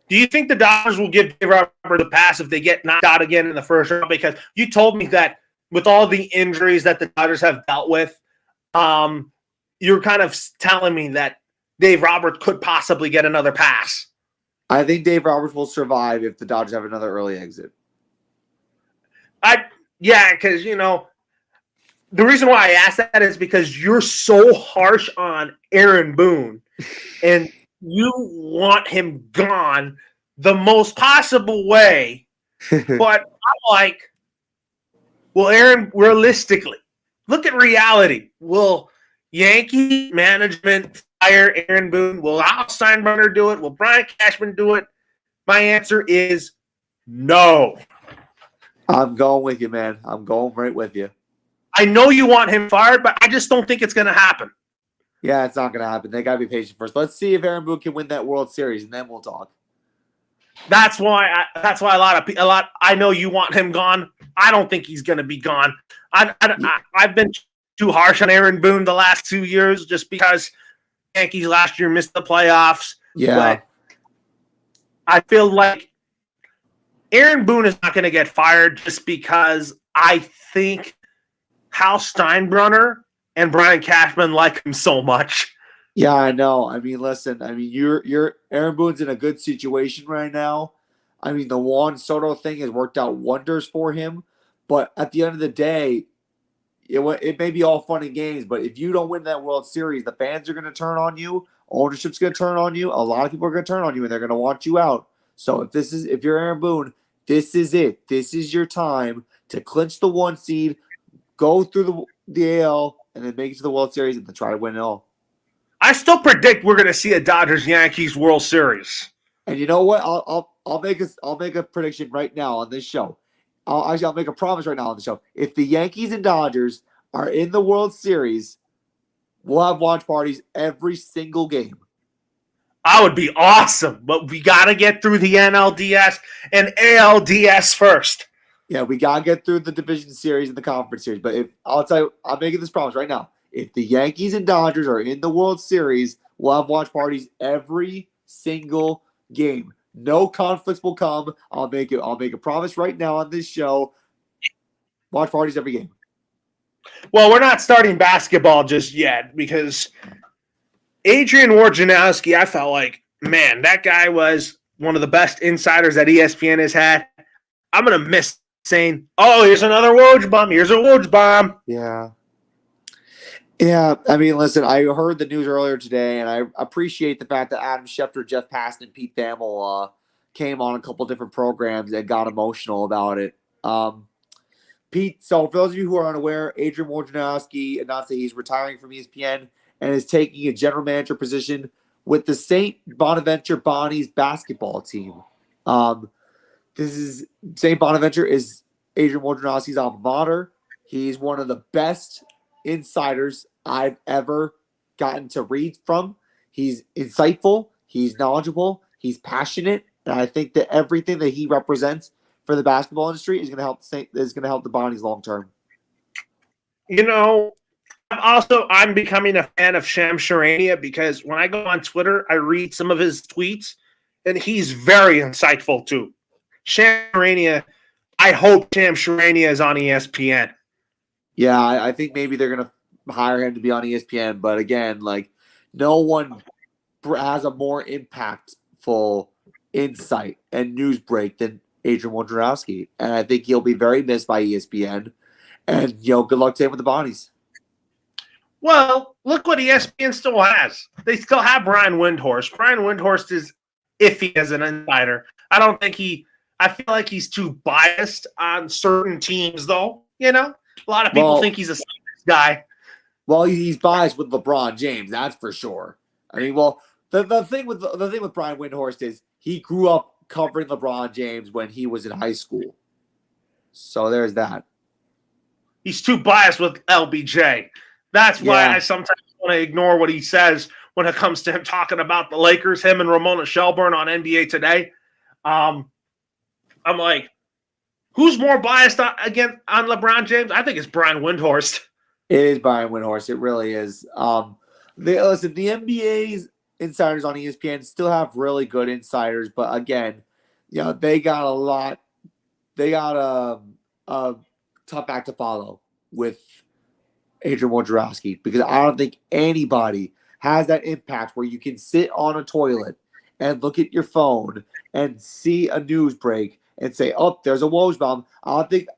Do you think the Dodgers will give Dave Roberts a pass if they get knocked out again in the first round? Because you told me that with all the injuries that the Dodgers have dealt with, you're kind of telling me that Dave Roberts could possibly get another pass. I think Dave Roberts will survive if the Dodgers have another early exit. Because, the reason why I asked that is because you're so harsh on Aaron Boone, and you want him gone the most possible way. But I'm like, well, Aaron, realistically, look at reality. Will Yankee management fire Aaron Boone? Will Al Steinbrenner do it? Will Brian Cashman do it? My answer is no. I'm going with you, man. I'm going right with you. I know you want him fired, but I just don't think it's going to happen. Yeah, it's not going to happen. They got to be patient first. Let's see if Aaron Boone can win that World Series, and then we'll talk. That's why a lot. I know you want him gone. I don't think he's going to be gone. I've been too harsh on Aaron Boone the last 2 years just because Yankees last year missed the playoffs. Yeah. But I feel like Aaron Boone is not going to get fired just because I think Hal Steinbrenner and Brian Cashman like him so much. Yeah, I know. I mean, listen. I mean, you're Aaron Boone's in a good situation right now. I mean, the Juan Soto thing has worked out wonders for him. But at the end of the day, it may be all fun and games, but if you don't win that World Series, the fans are going to turn on you. Ownership's going to turn on you. A lot of people are going to turn on you, and they're going to want you out. So if you're Aaron Boone, This is it. This is your time to clinch the 1 seed, go through the AL, and then make it to the World Series and then try to win it all. I still predict we're going to see a Dodgers-Yankees World Series. And you know what? I'll make a prediction right now on this show. I'll make a promise right now on the show. If the Yankees and Dodgers are in the World Series, we'll have watch parties every single game. I would be awesome, but we got to get through the NLDS and ALDS first. Yeah, we gotta get through the division series and the conference series. But I'll tell you, I'm making this promise right now. If the Yankees and Dodgers are in the World Series, we'll have watch parties every single game. No conflicts will come. I'll make a promise right now on this show. Watch parties every game. Well, we're not starting basketball just yet because Adrian Wojnarowski, I felt like, man, that guy was one of the best insiders that ESPN has had. I'm going to miss saying, oh, here's another Woj bomb. Here's a Woj bomb. Yeah. Yeah, I mean, listen, I heard the news earlier today, and I appreciate the fact that Adam Schefter, Jeff Passan, and Pete Thamel came on a couple different programs and got emotional about it. Pete, so for those of you who are unaware, Adrian Wojnarowski announced that he's retiring from ESPN and is taking a general manager position with the St. Bonaventure Bonnies basketball team. This is St. Bonaventure is Adrian Wojnarowski's alma mater. He's one of the best insiders I've ever gotten to read from. He's insightful, he's knowledgeable, he's passionate, and I think that everything that he represents for the basketball industry is going to help the Bonnies long term. You know, I'm becoming a fan of Shams Charania because when I go on Twitter, I read some of his tweets, and he's very insightful too. Shams Charania, I hope Shams Charania is on ESPN. Yeah, I think maybe they're going to hire him to be on ESPN, but again, like, no one has a more impactful insight and news break than Adrian Wojnarowski, and I think he'll be very missed by ESPN. And good luck to him with the Bonnies. Well, look what ESPN still has. They still have Brian Windhorst. Brian Windhorst is iffy as an insider. I feel like he's too biased on certain teams, though. A lot of people think he's a Celtics guy. Well, he's biased with LeBron James, that's for sure. I mean, the thing with Brian Windhorst is he grew up covering LeBron James when he was in high school. So there's that. He's too biased with LBJ. That's why I sometimes want to ignore what he says when it comes to him talking about the Lakers, him and Ramona Shelburne on NBA Today. I'm like, who's more biased on LeBron James? I think it's Brian Windhorst. It is Brian Windhorst. It really is. The NBA's insiders on ESPN still have really good insiders, but again, they got a lot. They got a tough act to follow with Adrian Wojnarowski because I don't think anybody has that impact where you can sit on a toilet and look at your phone and see a news break and say, oh, there's a Woj bomb. I don't think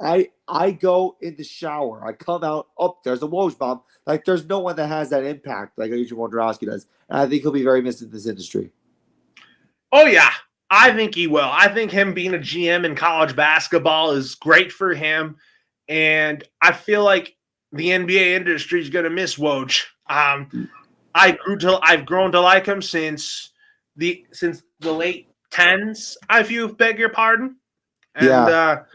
I go in the shower. I come out, oh, there's a Woj bomb. Like, there's no one that has that impact like Adrian Wojnarowski does. And I think he'll be very missed in this industry. Oh, yeah. I think he will. I think him being a GM in college basketball is great for him. And I feel like the NBA industry is going to miss Woj. I've grown to like him since the late 10s, if you beg your pardon. And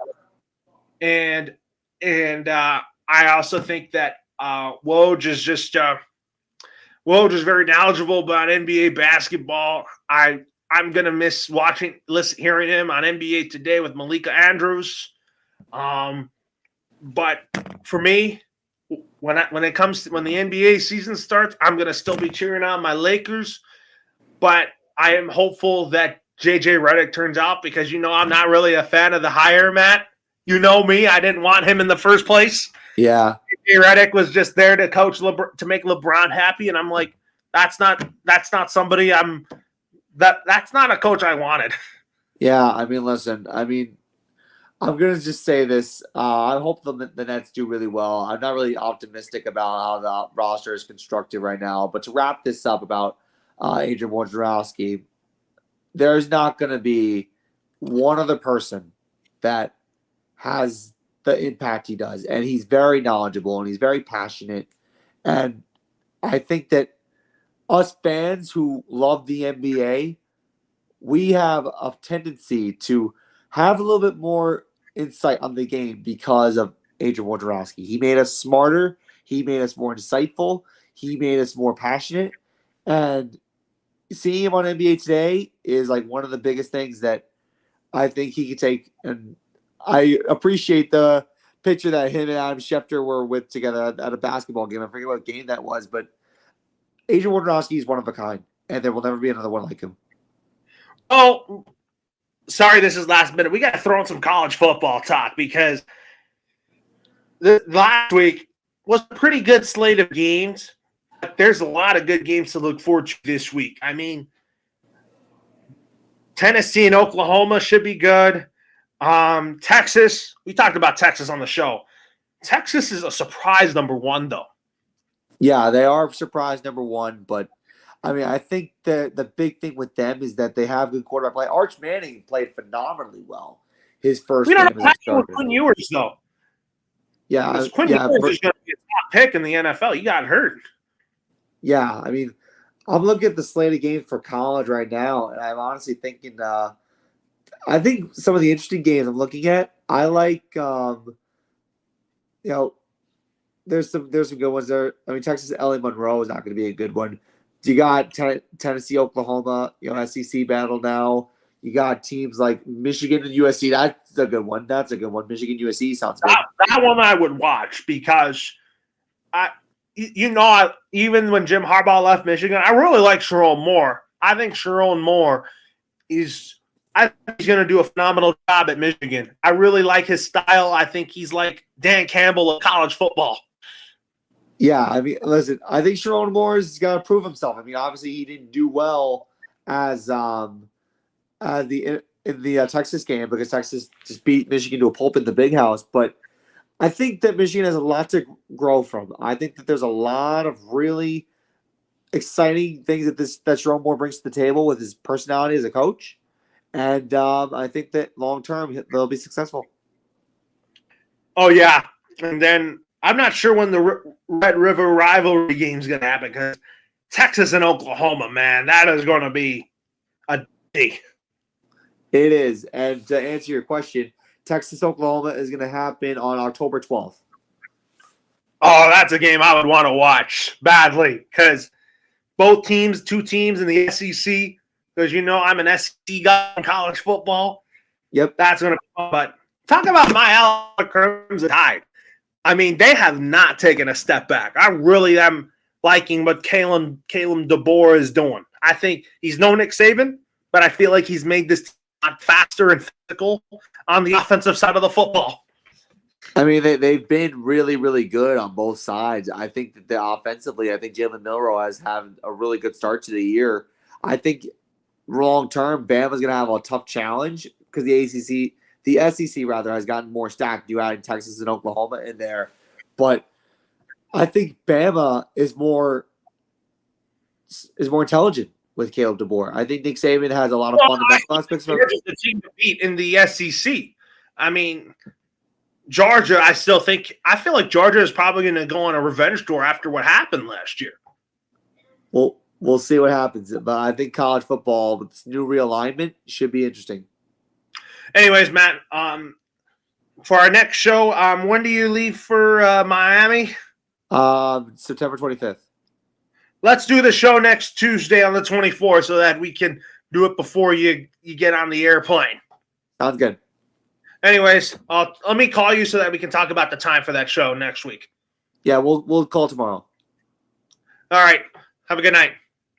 I also think that Woj is just Woj is very knowledgeable about NBA basketball. I'm gonna miss hearing him on NBA Today with Malika Andrews. But for me, when the NBA season starts, I'm gonna still be cheering on my Lakers. But I am hopeful that JJ Redick turns out because I'm not really a fan of the hire, Matt. You know me, I didn't want him in the first place. Yeah, JJ Redick was just there to coach to make LeBron happy, and I'm like, that's not somebody that's not a coach I wanted. Yeah, I mean, listen, I'm going to just say this. I hope the Nets do really well. I'm not really optimistic about how the roster is constructed right now. But to wrap this up about Adrian Wojnarowski, there's not going to be one other person that has the impact he does. And he's very knowledgeable and he's very passionate. And I think that us fans who love the NBA, we have a tendency to have a little bit more insight on the game because of Adrian Wojnarowski. He made us smarter. He made us more insightful. He made us more passionate. And seeing him on NBA Today is like one of the biggest things that I think he could take. And I appreciate the picture that him and Adam Schefter were with together at a basketball game. I forget what game that was, but Adrian Wojnarowski is one of a kind, and there will never be another one like him. Oh, sorry, this is last minute. We got to throw in some college football talk because last week was a pretty good slate of games. But there's a lot of good games to look forward to this week. I mean, Tennessee and Oklahoma should be good. Texas, we talked about Texas on the show. Texas is a surprise number one, though. Yeah, they are surprise number one, but I mean, I think the big thing with them is that they have good quarterback play. Arch Manning played phenomenally well his first we game don't as have a starter. with Quinn Ewers, though. Yeah, Quinn Ewers is going to be a top pick in the NFL. He got hurt. Yeah, I mean, I'm looking at the slate of games for college right now, and I'm honestly thinking I think some of the interesting games I'm looking at, I like there's some good ones there. I mean, Texas LA Monroe is not going to be a good one. You got Tennessee, Oklahoma, SEC battle now. You got teams like Michigan and USC. That's a good one. Michigan, USC sounds good. That one I would watch because even when Jim Harbaugh left Michigan, I really like Sherrone Moore. I think Sherrone Moore he's going to do a phenomenal job at Michigan. I really like his style. I think he's like Dan Campbell of college football. Yeah, I mean, listen, I think Sherrone Moore's got to prove himself. I mean, obviously he didn't do well as in the Texas game because Texas just beat Michigan to a pulp in the Big House. But I think that Michigan has a lot to grow from. I think that there's a lot of really exciting things that Sherrone Moore brings to the table with his personality as a coach. And I think that long term they'll be successful. Oh, yeah. And then I'm not sure when the Red River rivalry game is going to happen because Texas and Oklahoma, man, that is going to be a day. It is. And to answer your question, Texas, Oklahoma is going to happen on October 12th. Oh, that's a game I would want to watch badly because both teams, two teams in the SEC, because I'm an SEC guy in college football. Yep. That's going to be fun. But talk about my Alabama Crimson Tide. I mean, they have not taken a step back. I really am liking what Kalen DeBoer is doing. I think he's no Nick Saban, but I feel like he's made this team faster and physical on the offensive side of the football. I mean, they've been really, really good on both sides. I think that offensively, I think Jalen Milroe has had a really good start to the year. I think long term, Bama's going to have a tough challenge because the SEC has gotten more stacked. You add Texas and Oklahoma in there, but I think Bama is more intelligent with Caleb DeBoer. I think Nick Saban has a lot of fundamental aspects. Georgia's the team to beat in the SEC. I mean, Georgia. I feel like Georgia is probably going to go on a revenge tour after what happened last year. Well, we'll see what happens, but I think college football with this new realignment should be interesting. Anyways, Matt, for our next show, when do you leave for Miami? September 25th. Let's do the show next Tuesday on the 24th so that we can do it before you get on the airplane. Sounds good. Anyways, let me call you so that we can talk about the time for that show next week. Yeah, we'll call tomorrow. All right. Have a good night.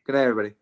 Good night, everybody.